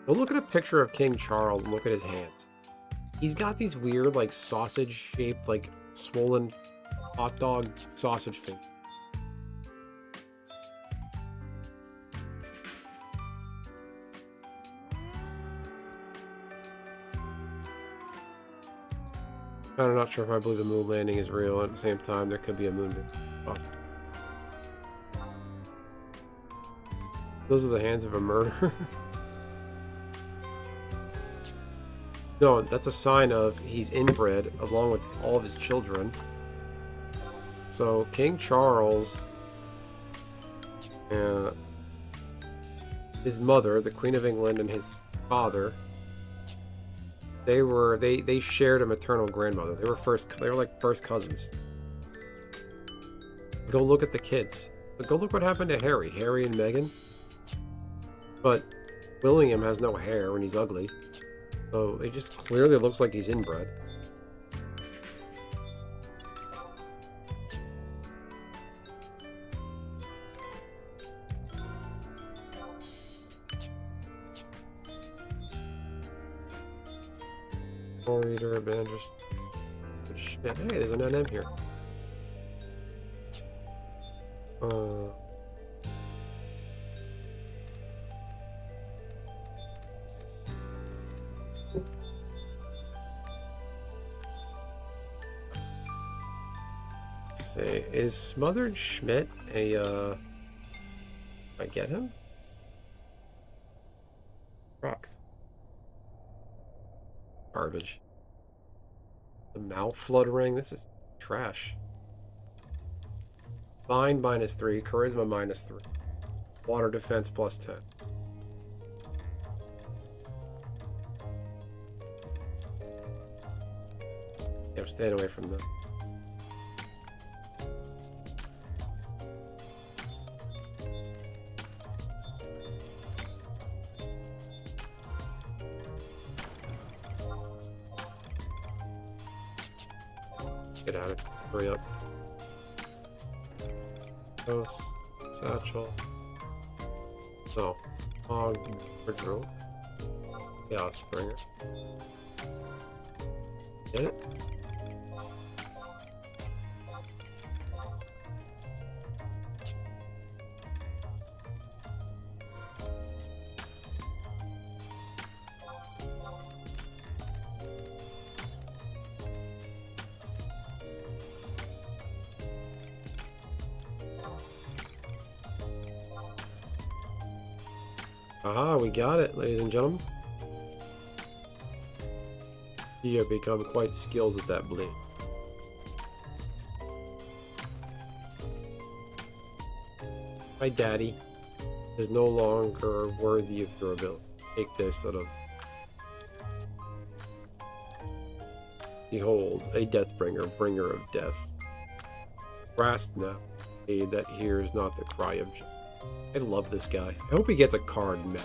A: go look at a picture of King Charles and look at his hands. He's got these weird, like sausage-shaped, like swollen hot dog sausage thing. I'm not sure if I believe the moon landing is real. At the same time, there could be a moon possible. Those are the hands of a murderer. No, that's a sign of he's inbred along with all of his children. So King Charles, his mother, the Queen of England, and his father, they shared a maternal grandmother. They were like first cousins. Go look at the kids. But go look what happened to Harry and Meghan. But William has no hair and he's ugly. So it just clearly looks like he's inbred. Reader, Bandages. Hey, there's an NM here. Let's see. Is Smothered Schmidt a, I get him? Rock. Garbage. The mouth fluttering. This is trash. Bind -3. Charisma -3. Water defense +10. Yeah, I'm staying away from them. Get out of it. Hurry up. Ghost. Satchel. No. Hog. Drill. Yeah, Springer. Get it? Aha, we got it, ladies and gentlemen. You have become quite skilled with that blade. My daddy is no longer worthy of your ability. Take this, little. Behold, a Deathbringer, bringer of death. Grasp now, aid that hears not the cry of joy. I love this guy. I hope he gets a card now.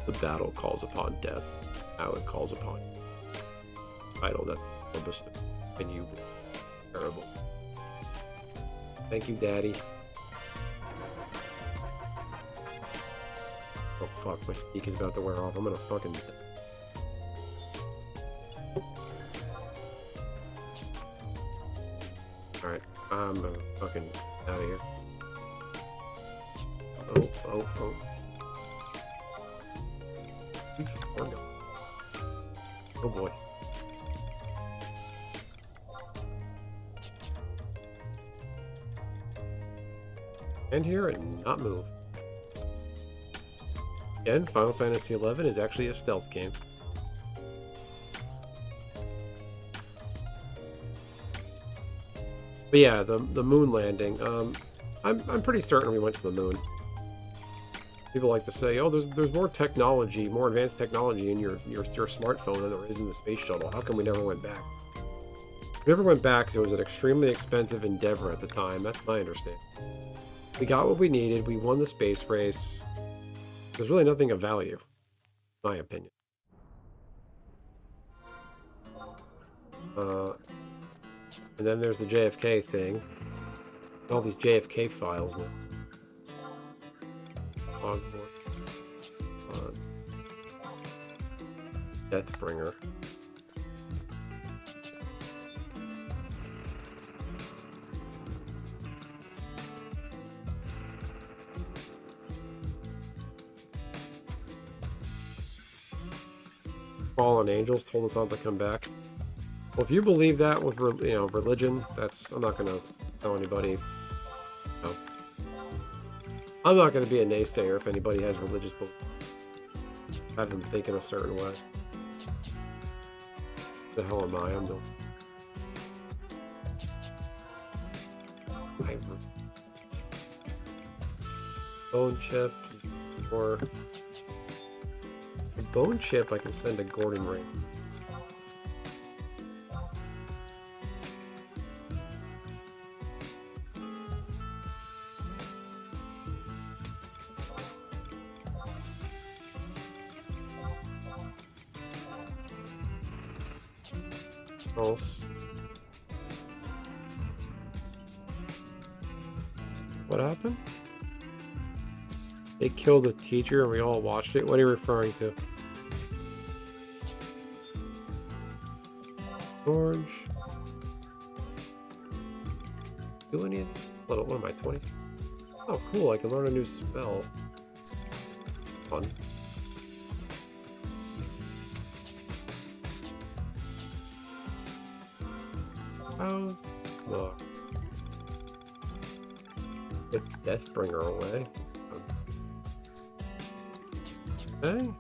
A: The battle calls upon death. Now it calls upon you. Title that's purpose and you terrible. Thank you, Daddy. Oh fuck, my sneak is about to wear off. I'm gonna fucking. Alright, I'm fucking out of here. Oh. Oh boy. And here and not move. Again, Final Fantasy XI is actually a stealth game. But yeah, the moon landing. I'm pretty certain we went to the moon. People like to say, "Oh, there's more technology, more advanced technology in your smartphone than there is in the space shuttle. How come we never went back?" We never went back because it was an extremely expensive endeavor at the time. That's my understanding. We got what we needed. We won the space race. There's really nothing of value, in my opinion. And then there's the JFK thing. All these JFK files now. Deathbringer. Fallen angels told us not to come back. Well, if you believe that with religion, I'm not gonna tell anybody. No. I'm not gonna be a naysayer if anybody has religious belief. Have them think in a certain way. The hell am I? I'm the bone chip or a bone chip. I can send a Gordon ring. Else. What happened? They killed the teacher and we all watched it? What are you referring to? Orange. Do anything? What am I, 20? Oh, cool. I can learn a new spell. Fun. Oh, look. Get Deathbringer away. Okay.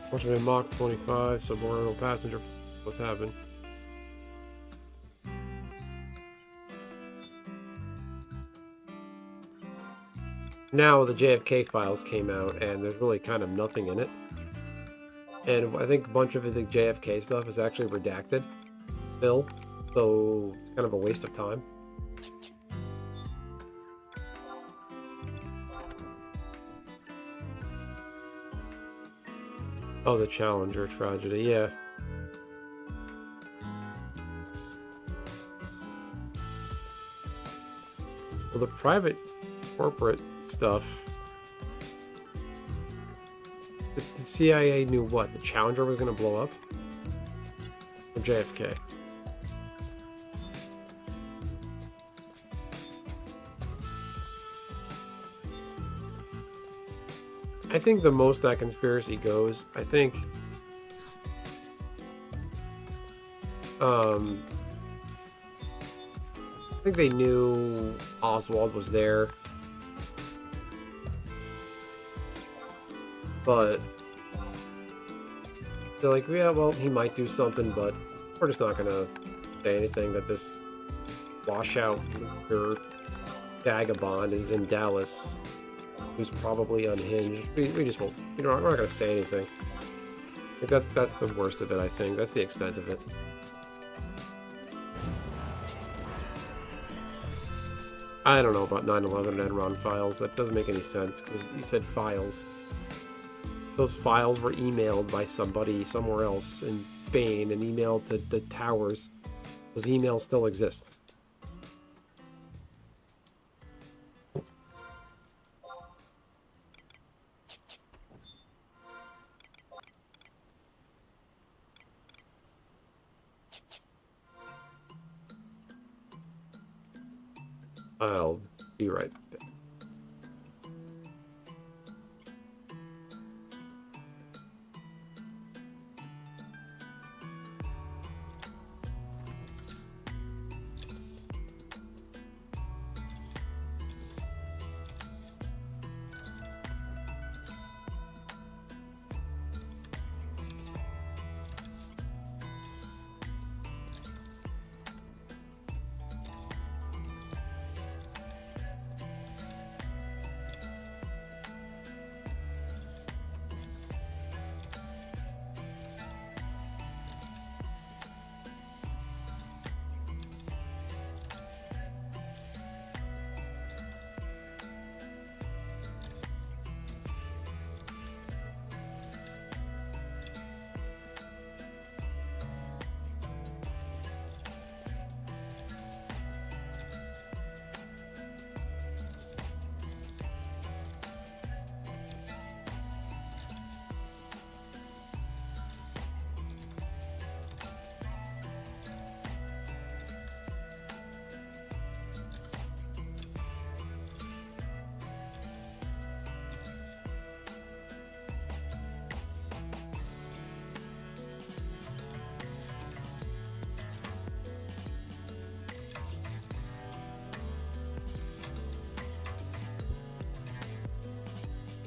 A: Fortunately, Mach 25, subordinate passenger. What's happened? Now the JFK files came out, and there's really kind of nothing in it. And I think a bunch of the JFK stuff is actually redacted still, so it's kind of a waste of time. Oh, the Challenger tragedy, yeah. Well, the private corporate stuff. The CIA knew what? The Challenger was going to blow up? Or JFK? I think the most that conspiracy goes, I think I think they knew Oswald was there. But they're like, yeah, well, he might do something, but we're just not gonna say anything that this washout or vagabond is in Dallas, who's probably unhinged. We just won't, we're not gonna say anything. I think that's the worst of it, I think. That's the extent of it. I don't know about 9/11 and Enron files. That doesn't make any sense, because you said files. Those files were emailed by somebody somewhere else in Spain and emailed to the towers. Those emails still exist. I'll be right back.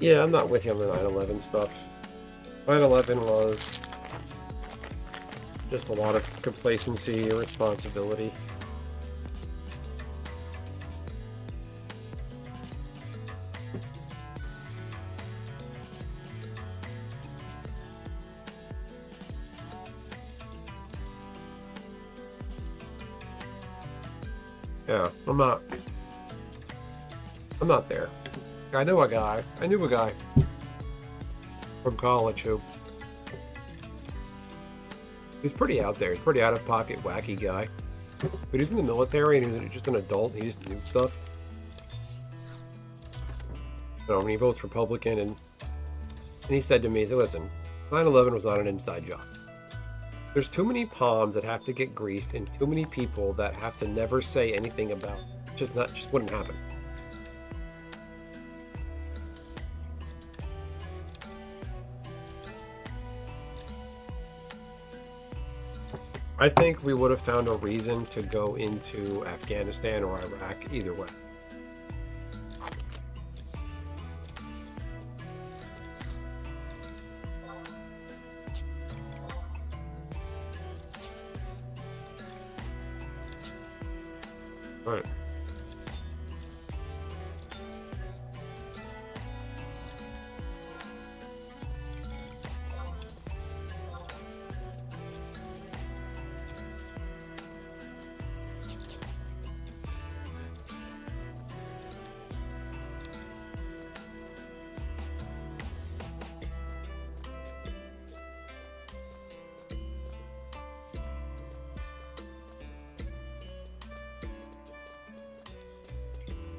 A: Yeah, I'm not with you on the 9/11 stuff. 9/11 was just a lot of complacency, irresponsibility. Yeah, I'm not there. I knew a guy from college who he's pretty out there. He's a pretty out of pocket, wacky guy. But he's in the military and he was just an adult. He just knew stuff. You know, when he votes Republican and he said to me, he said, listen, 9/11 was not an inside job. There's too many palms that have to get greased and too many people that have to never say anything about it. Just wouldn't happen. I think we would have found a reason to go into Afghanistan or Iraq either way. All right.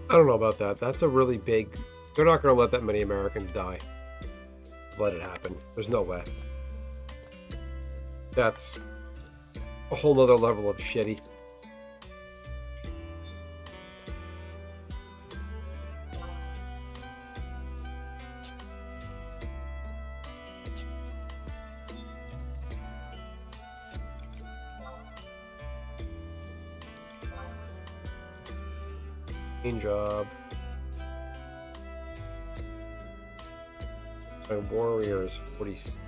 A: I don't know about that. That's a really big... They're not going to let that many Americans die. Just let it happen. There's no way. That's a whole nother level of shitty. Main job. My warrior is 46.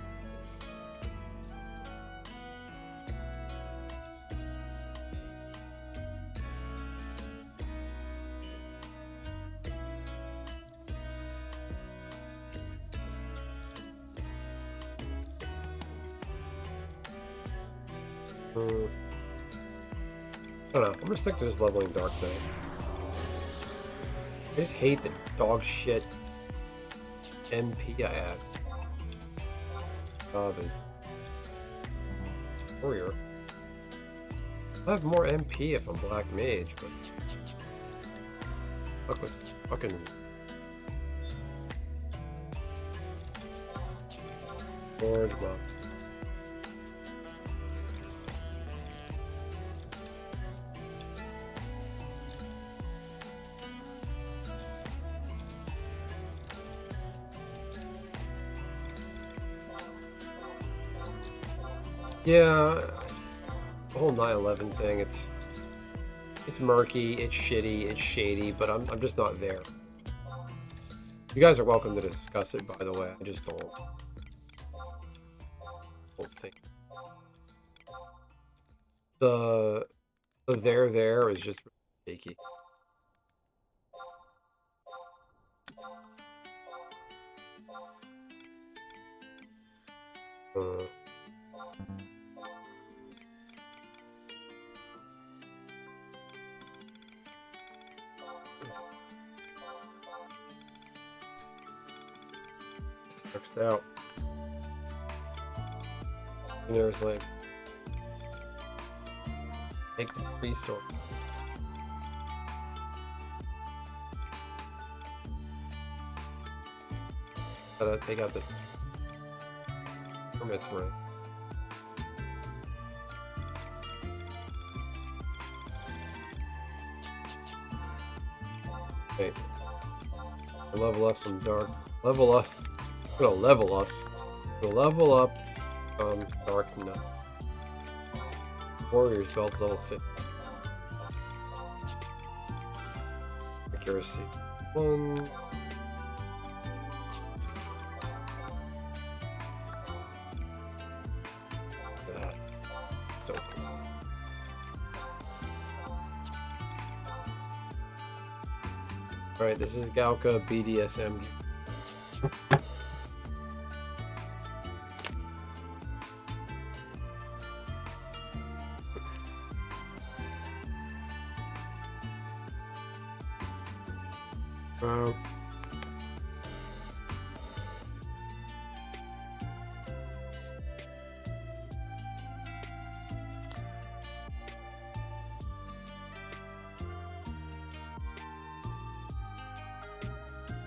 A: I don't know. I'm gonna stick to just leveling Dark Knight. I just hate the dog shit MP I have. Job is warrior. I have more MP if I'm Black Mage, but fuck with fucking orange mob. Yeah, the whole 9/11 thing, it's murky, it's shitty, it's shady, but I'm just not there. You guys are welcome to discuss it, by the way. I just don't think the there is just shaky. Next out. And there's like, take the free sword. Gotta take out this permits right. Okay. Level us some dark. Level up. Gonna level us. Gonna level up Dark Knight. Warrior's belt's level 50. Accuracy 1. That. So cool. Alright, this is Galka BDSM.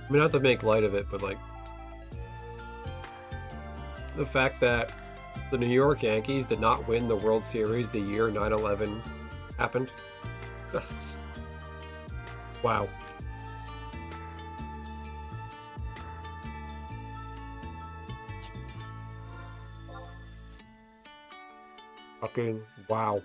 A: I mean, not to make light of it, but like the fact that the New York Yankees did not win the World Series the year 9/11 happened. Just wow. Fucking wow.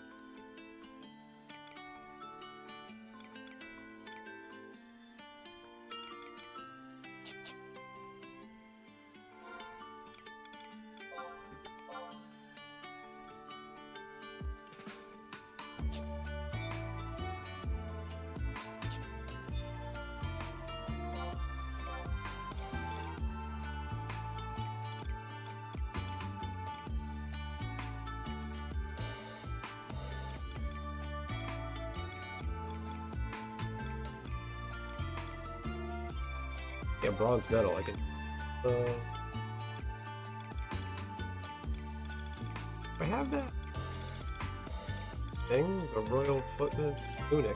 A: Yeah, bronze medal. I can. I have that thing, the royal footman tunic.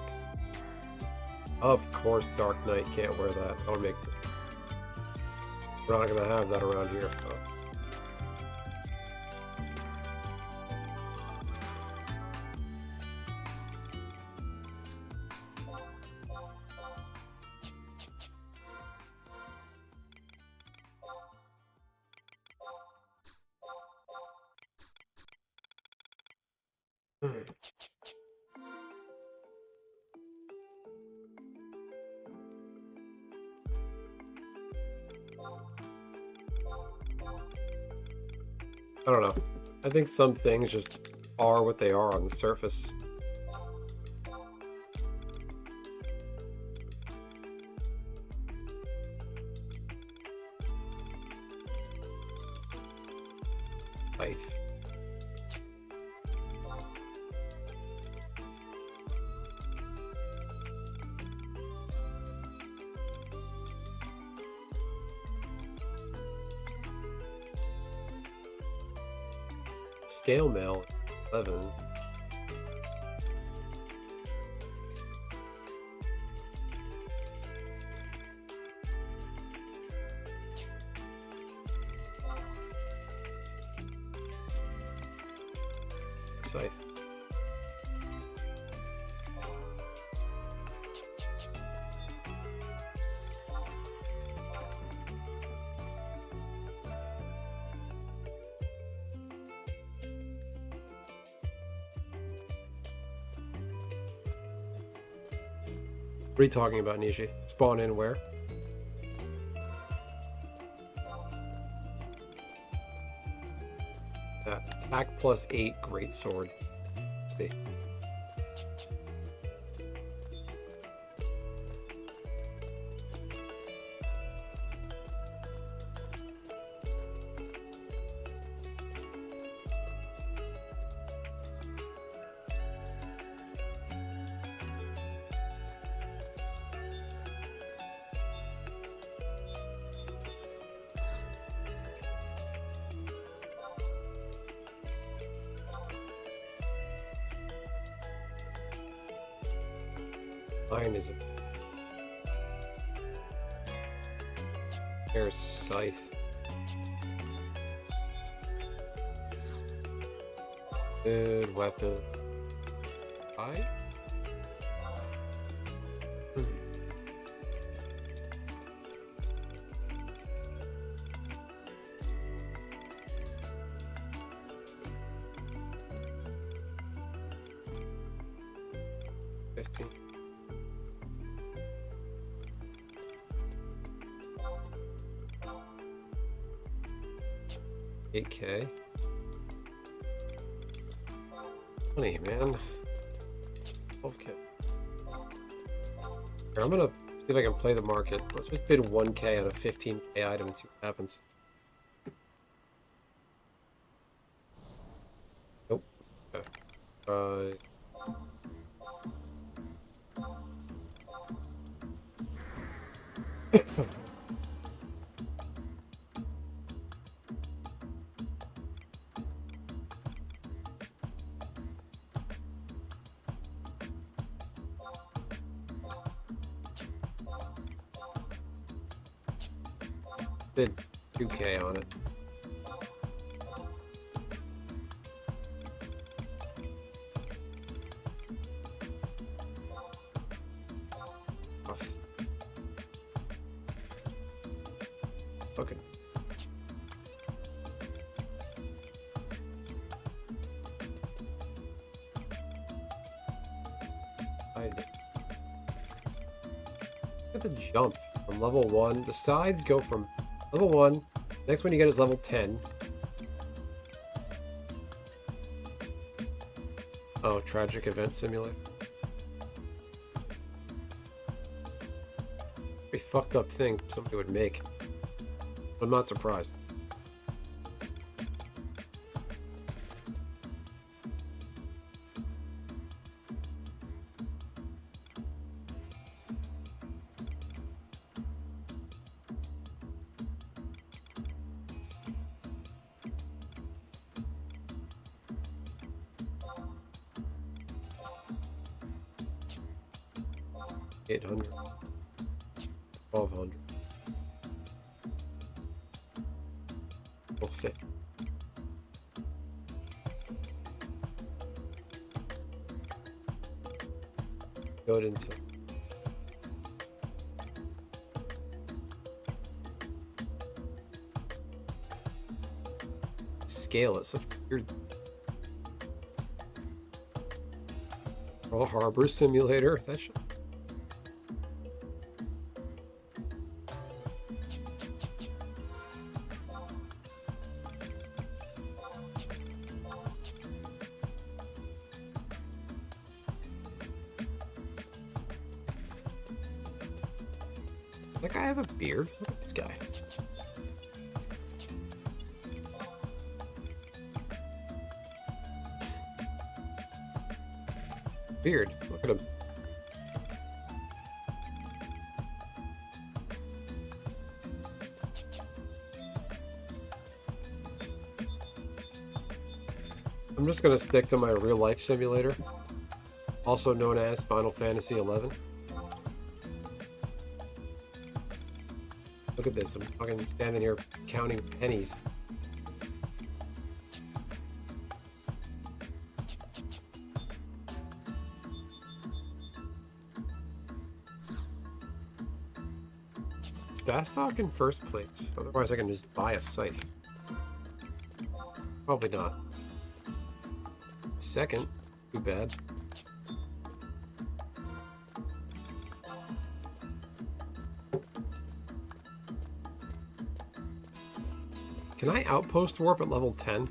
A: Of course, Dark Knight can't wear that. That would make. We're not gonna have that around here. I don't know. I think some things just are what they are on the surface. Life. Scale mail 11. Scythe. What are you talking about, Nishi? Spawn in where? Attack plus 8, great sword. Stay. Mine is a There's Scythe. Good weapon. I? $15. 8K. Money, man. 12K. Here, I'm gonna see if I can play the market. Let's just bid 1K on a 15K item and see what happens. Nope. Okay. Bid 2K on it. Off. Okay. Look at the jump from level 1. The sides go from level 1. Next one you get is level 10. Oh, tragic event simulator. A fucked up thing somebody would make. I'm not surprised. $800. $1,200. $1,250. Go into scale it. Such weird. Pearl Harbor Simulator. That shit. That guy have a beard? Look at this guy. Beard. Look at him. I'm just gonna stick to my real life simulator, also known as Final Fantasy XI. Look at this, I'm fucking standing here counting pennies. Is Bastok in first place? Otherwise I can just buy a scythe. Probably not. Second, too bad. Can I outpost warp at level 10?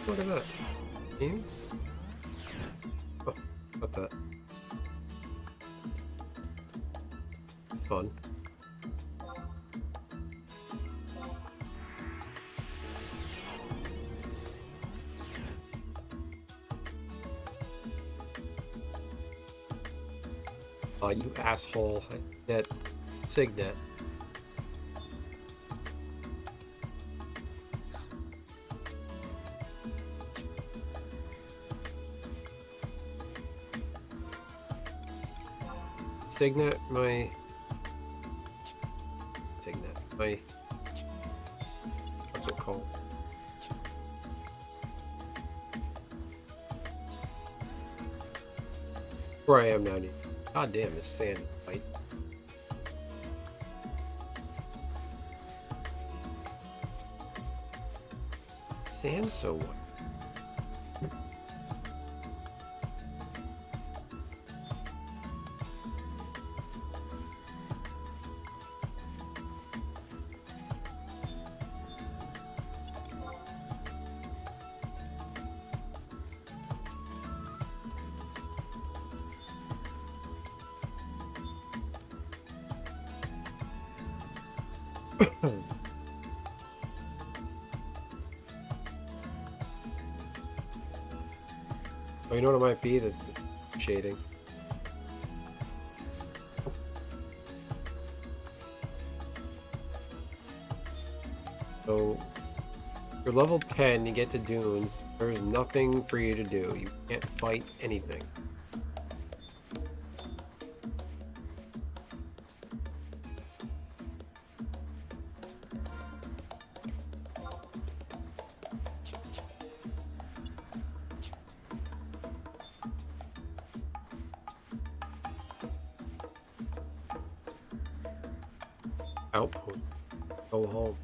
A: Look at that. Team? Oh, got that. Fun. Oh, you asshole. That Signet. Signet, my... Signet, my... What's it called? Where I am now, dude. God damn, this sand is white. Sand's so white. Oh, you know what it might be? That's the shading. So, you're level 10, you get to dunes. There's nothing for you to do. You can't fight anything. Outpost. Go home.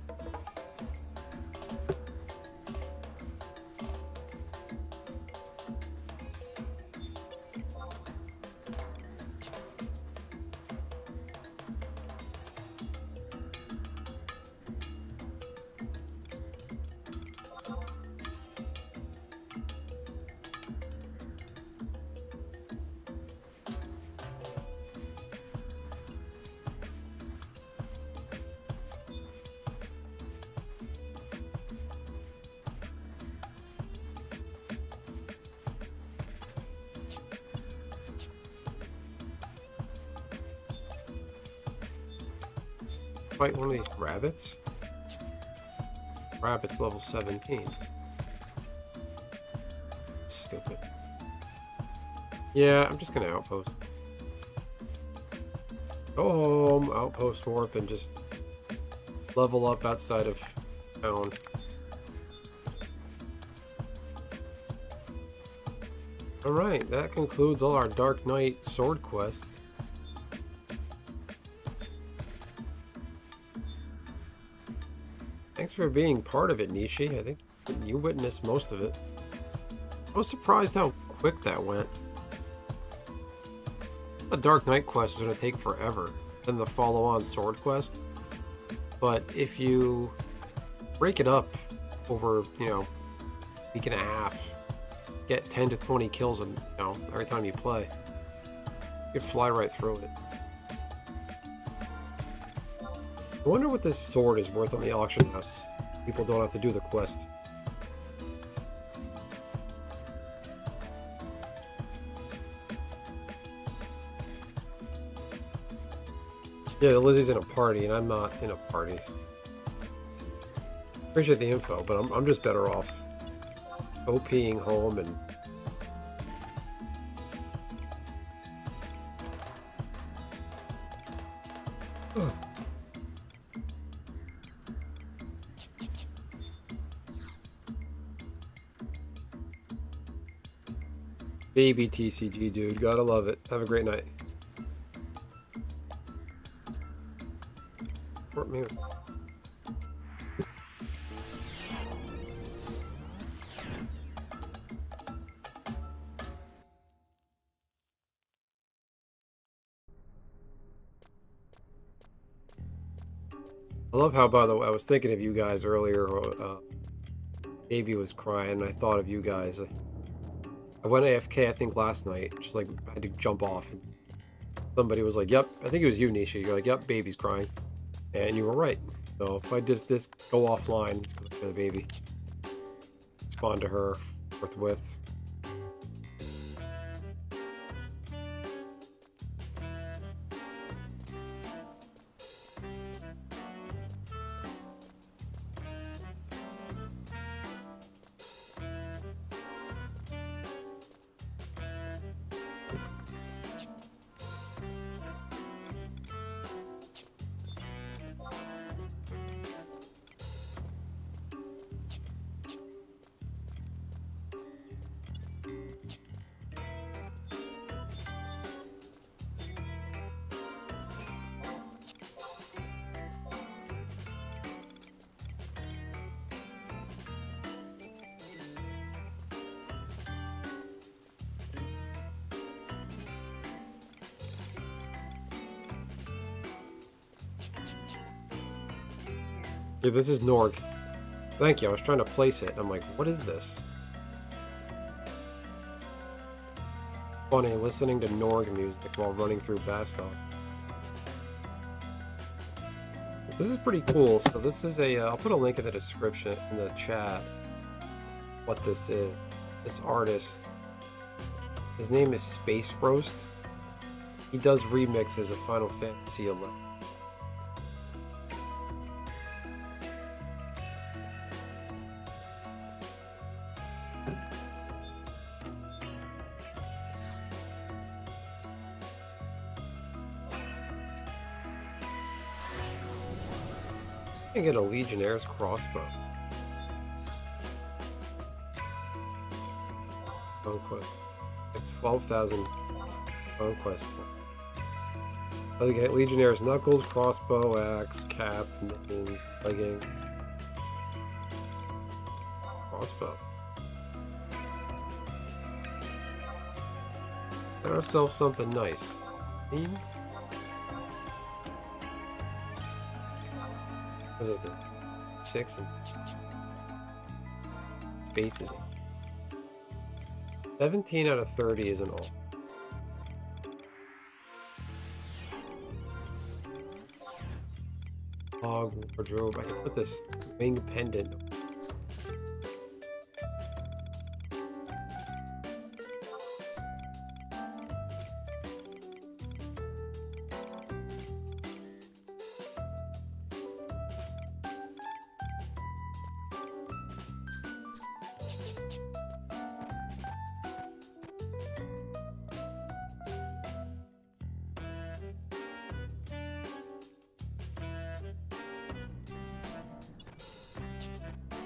A: Fight one of these rabbits? Rabbit's level 17. Stupid. Yeah, I'm just gonna outpost. Go home, outpost warp, and just level up outside of town. Alright, that concludes all our Dark Knight sword quests. Thanks for being part of it, Nishi. I think you witnessed most of it. I was surprised how quick that went. A Dark Knight quest is going to take forever than the follow-on sword quest. But if you break it up over, you know, week and a half, get 10 to 20 kills, and you know, every time you play, you fly right through it. I wonder what this sword is worth on the auction house. People don't have to do the quest. Yeah, Lizzie's in a party, and I'm not in a party. Appreciate the info, but I'm just better off OPing home and... Baby TCG, dude. Gotta love it. Have a great night. Short mute. I love how, by the way, I was thinking of you guys earlier. Davey was crying, and I thought of you guys. I went AFK, I think, last night. Just like, I had to jump off. And somebody was like, yep, I think it was you, Nisha. You're like, yep, baby's crying. And you were right. So if I just go offline, it's because of the baby. Respond to her forthwith. Yeah, this is Norg. Thank you, I was trying to place it. I'm like, what is this? Funny, listening to Norg music while running through Bastok. This is pretty cool. So this is a, I'll put a link in the description, in the chat, what this is. This artist, his name is Space Roast. He does remixes of Final Fantasy XI. I can get a Legionnaire's crossbow. Conquest. It's 12,000 conquest points. I get Legionnaire's knuckles, crossbow, axe, cap, mittens, legging, crossbow. Got ourselves something nice. Team? What is it? 6 and spaces. 17 out of 30 isn't all. Log wardrobe. I can put this wing pendant.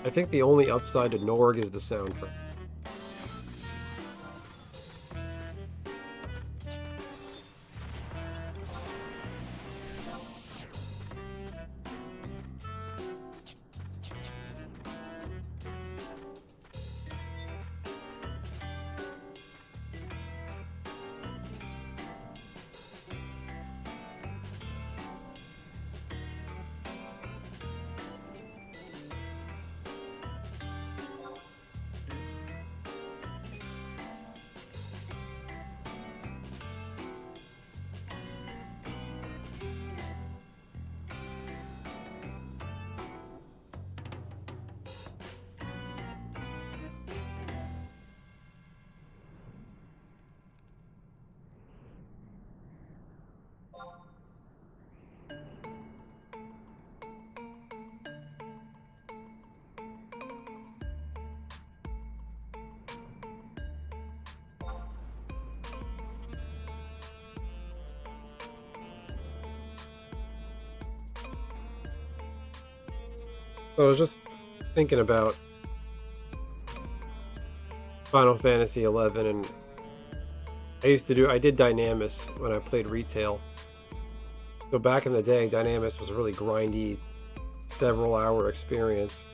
A: I think the only upside to Norg is the soundtrack. So I was just thinking about Final Fantasy 11, and I did Dynamis when I played retail. So back in the day, Dynamis was a really grindy, several hour experience.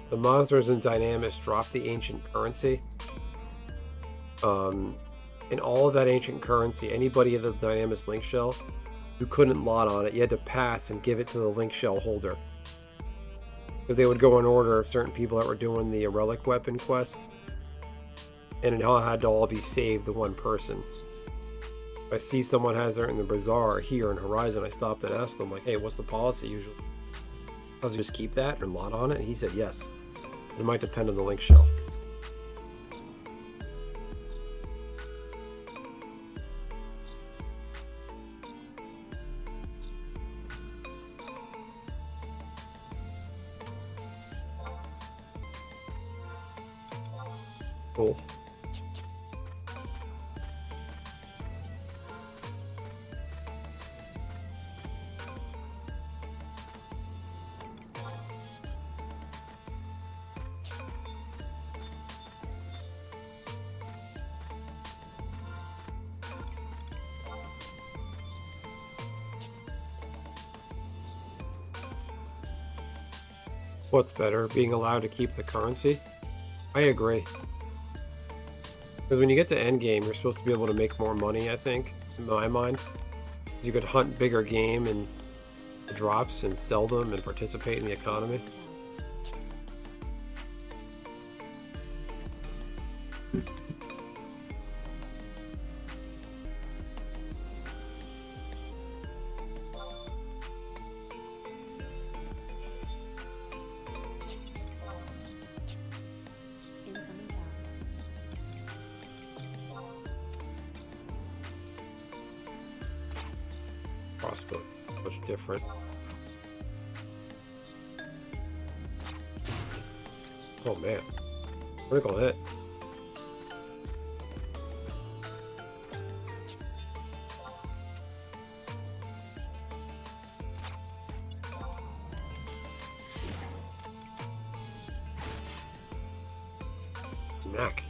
A: The monsters in Dynamis dropped the ancient currency. And all of that ancient currency, anybody in the Dynamis link shell who couldn't lot on it, you had to pass and give it to the link shell holder. Because they would go in order of certain people that were doing the relic weapon quest. And it all had to all be saved to one person. If I see someone has it in the bazaar here in Horizon, I stopped and asked them, like, hey, what's the policy usually? I'll just keep that and lot on it? And he said yes. It might depend on the link shell. Cool. What's better, being allowed to keep the currency? I agree. Because when you get to endgame, you're supposed to be able to make more money, I think, in my mind. Because you could hunt bigger game and drops and sell them and participate in the economy.
C: Incoming tower.
A: Crossbow, much different. Oh man, critical hit. Smack.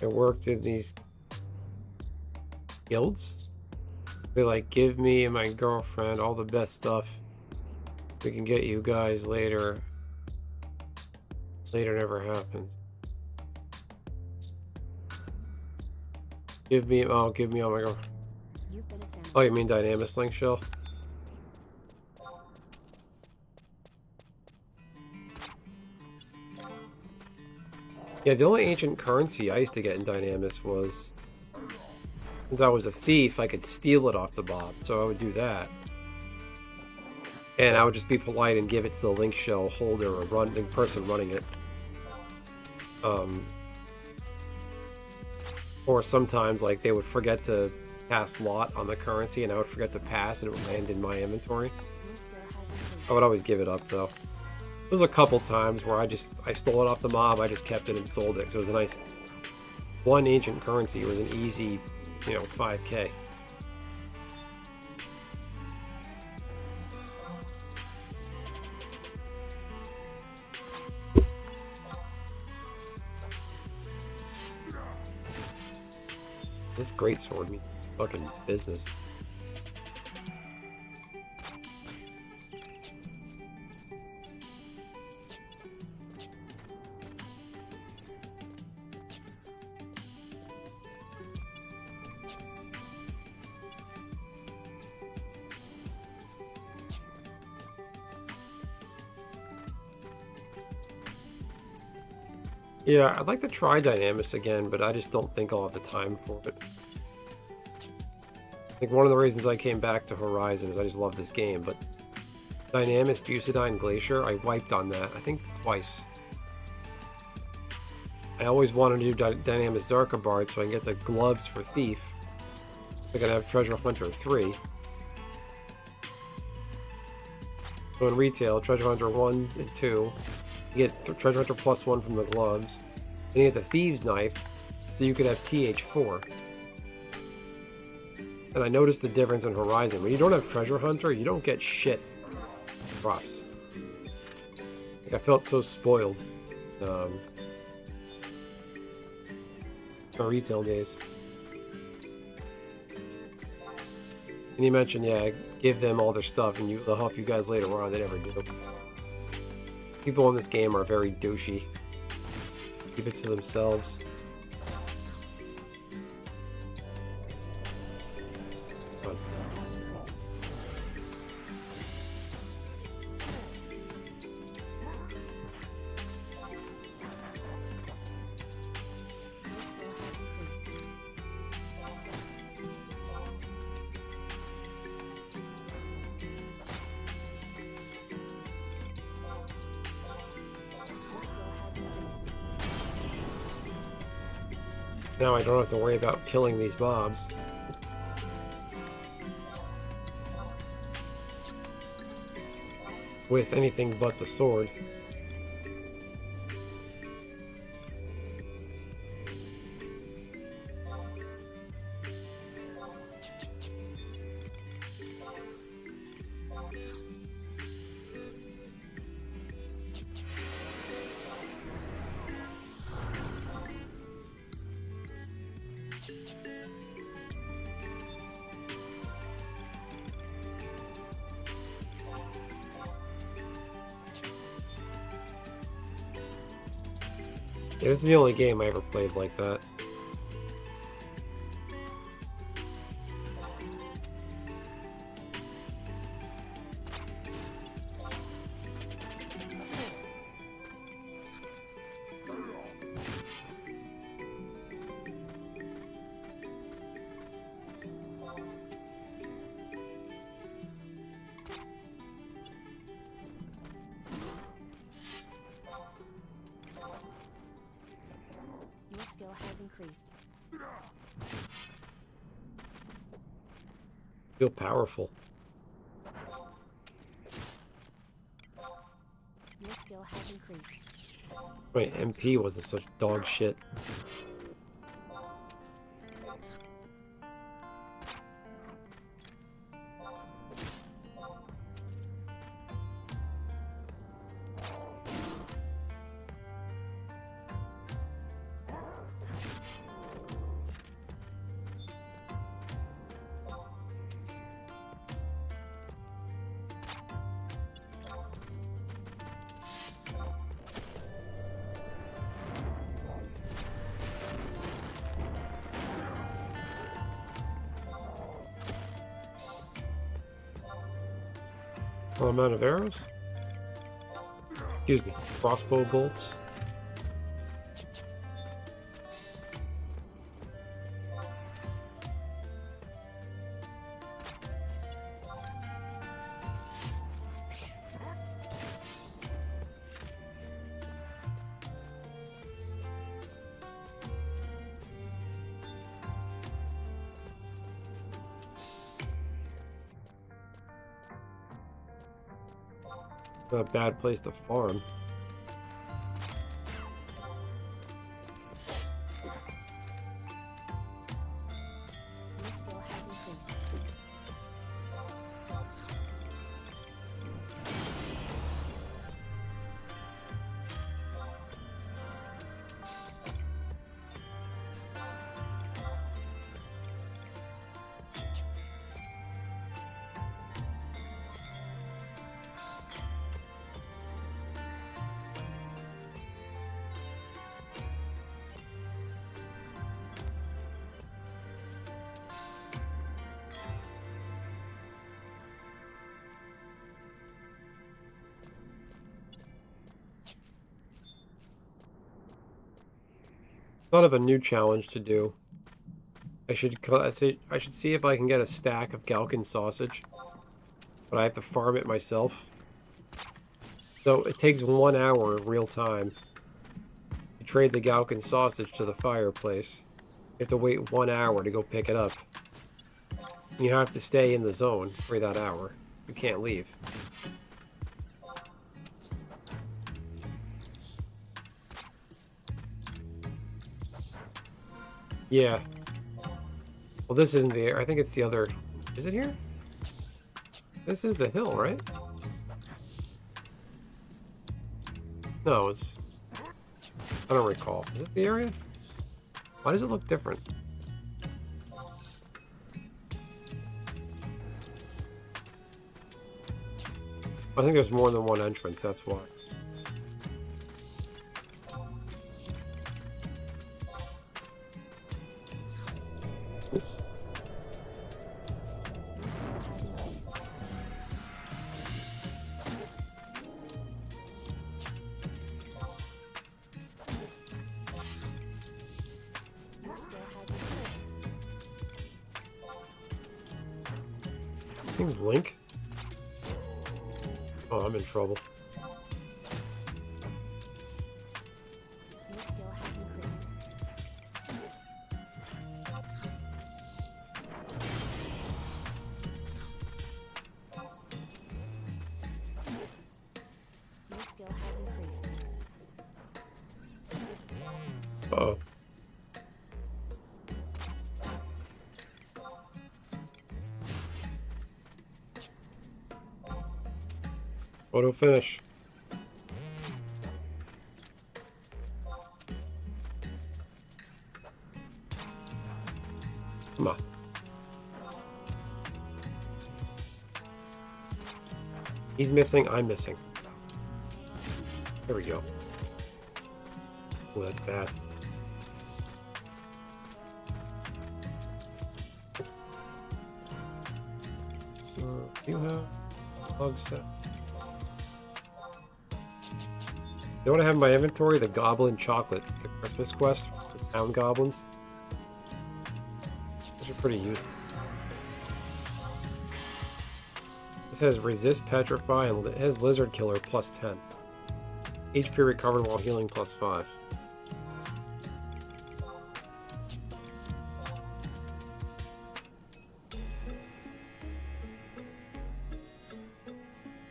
A: I worked in these guilds. They like give me and my girlfriend all the best stuff. We can get you guys later. Later never happens. Give me all my girl.
C: You've been examined.
A: Oh, you mean Dynamis Link Shell? Yeah, the only ancient currency I used to get in Dynamis was, since I was a thief, I could steal it off the mob, so I would do that. And I would just be polite and give it to the link shell holder or the person running it. Or sometimes, like, they would forget to cast lot on the currency, and I would forget to pass, and it would land in my inventory.
C: Your skill has improved.
A: I would always give it up, though. There was a couple times where I stole it off the mob, I just kept it and sold it. So it was a nice, one ancient currency was an easy, 5K. This great sword means fucking business. Yeah, I'd like to try Dynamis again, but I just don't think I'll have the time for it. think one of the reasons I came back to Horizon is I just love this game, but Dynamis Bucidine Glacier, I wiped on that, I think twice. I always wanted to do Dynamis Zarkabard so I can get the gloves for Thief. I can have Treasure Hunter 3. So in retail, Treasure Hunter 1 and 2, you get Treasure Hunter plus 1 from the gloves. Then you get the Thieves Knife, so you could have TH4. And I noticed the difference in Horizon. When you don't have Treasure Hunter, you don't get shit props. Like, I felt so spoiled. My retail days. And you mentioned, yeah, give them all their stuff and they'll help you guys later on. They never do. People in this game are very douchey. Keep it to themselves.
C: Your skill has increased. Your skill has increased. Your skill has increased.
A: Now I don't have to worry about killing these mobs. With anything but the sword. Yeah, this is the only game I ever played like that.
C: Your skill has increased.
A: Feel powerful.
C: Your skill has increased.
A: Wait, MP wasn't such dog shit. Amount of arrows? Excuse me, crossbow bolts. Not a bad place to farm.
C: Your skill has increased.
A: Thought of a new challenge to do. I should see if I can get a stack of Galkin sausage, but I have to farm it myself. So it takes 1 hour real time to trade the Galkin sausage to the fireplace. You have to wait 1 hour to go pick it up. And you have to stay in the zone for that hour. You can't leave. Yeah. Well, this isn't the... I think it's the other... Is it here? This is the hill, right? No, it's... I don't recall. Is this the area? Why does it look different? I think there's more than one entrance, that's why.
C: Your skill has increased.
A: This thing's Link? Oh, I'm in trouble.
C: Your skill has increased. Your skill has increased.
A: Uh-oh. Auto finish. Come on. He's missing, I'm missing. There we go. Oh, that's bad. You have bug set. You know what I have in my inventory? The Goblin Chocolate, the Christmas quest, the Town Goblins. Those are pretty useful. This has Resist, Petrify, and it has Lizard Killer plus 10. HP recovered while healing plus 5.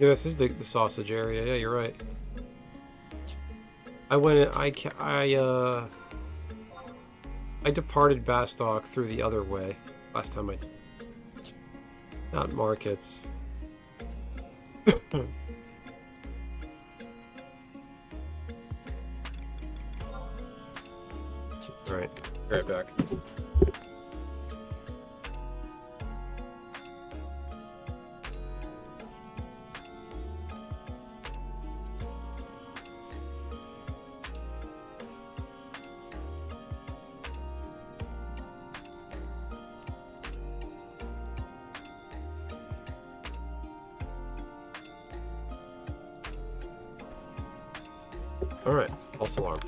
A: Yeah, this is the sausage area. Yeah, you're right. I went in, I departed Bastock through the other way last time not markets. Alright, be right back. Alright, false alarm.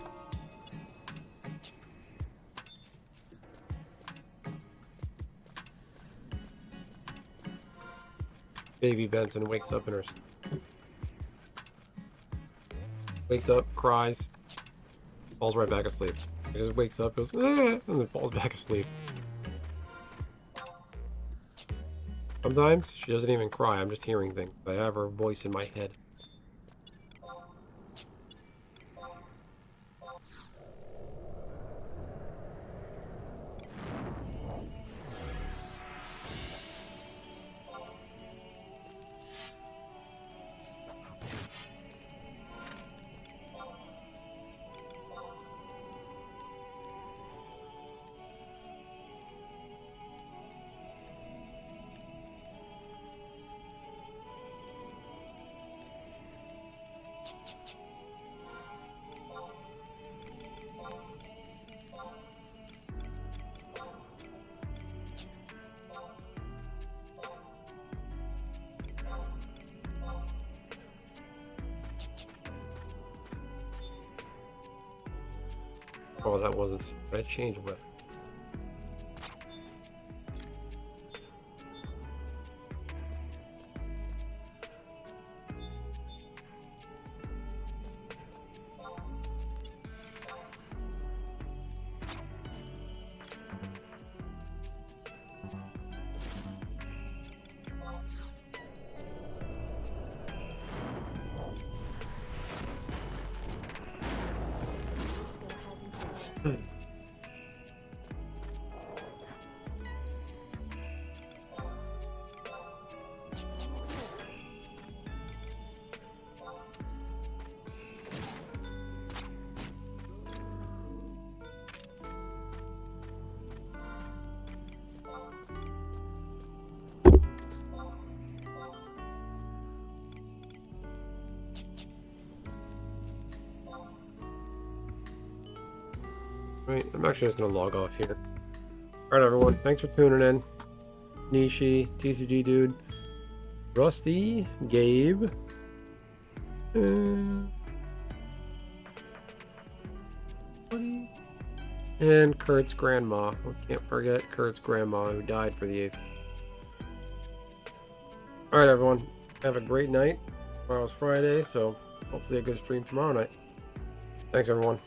A: Baby Benson wakes up in her... Wakes up, cries, falls right back asleep. She just wakes up, goes, and then falls back asleep. Sometimes she doesn't even cry, I'm just hearing things. I have her voice in my head. Oh, that wasn't... Did I change what? Right, I'm actually just gonna log off here. Alright, everyone, thanks for tuning in. Nishi, TCG Dude, Rusty, Gabe, and Kurt's grandma. I can't forget Kurt's grandma who died for the 8th. Alright, everyone, have a great night. Tomorrow's Friday, so hopefully a good stream tomorrow night. Thanks, everyone.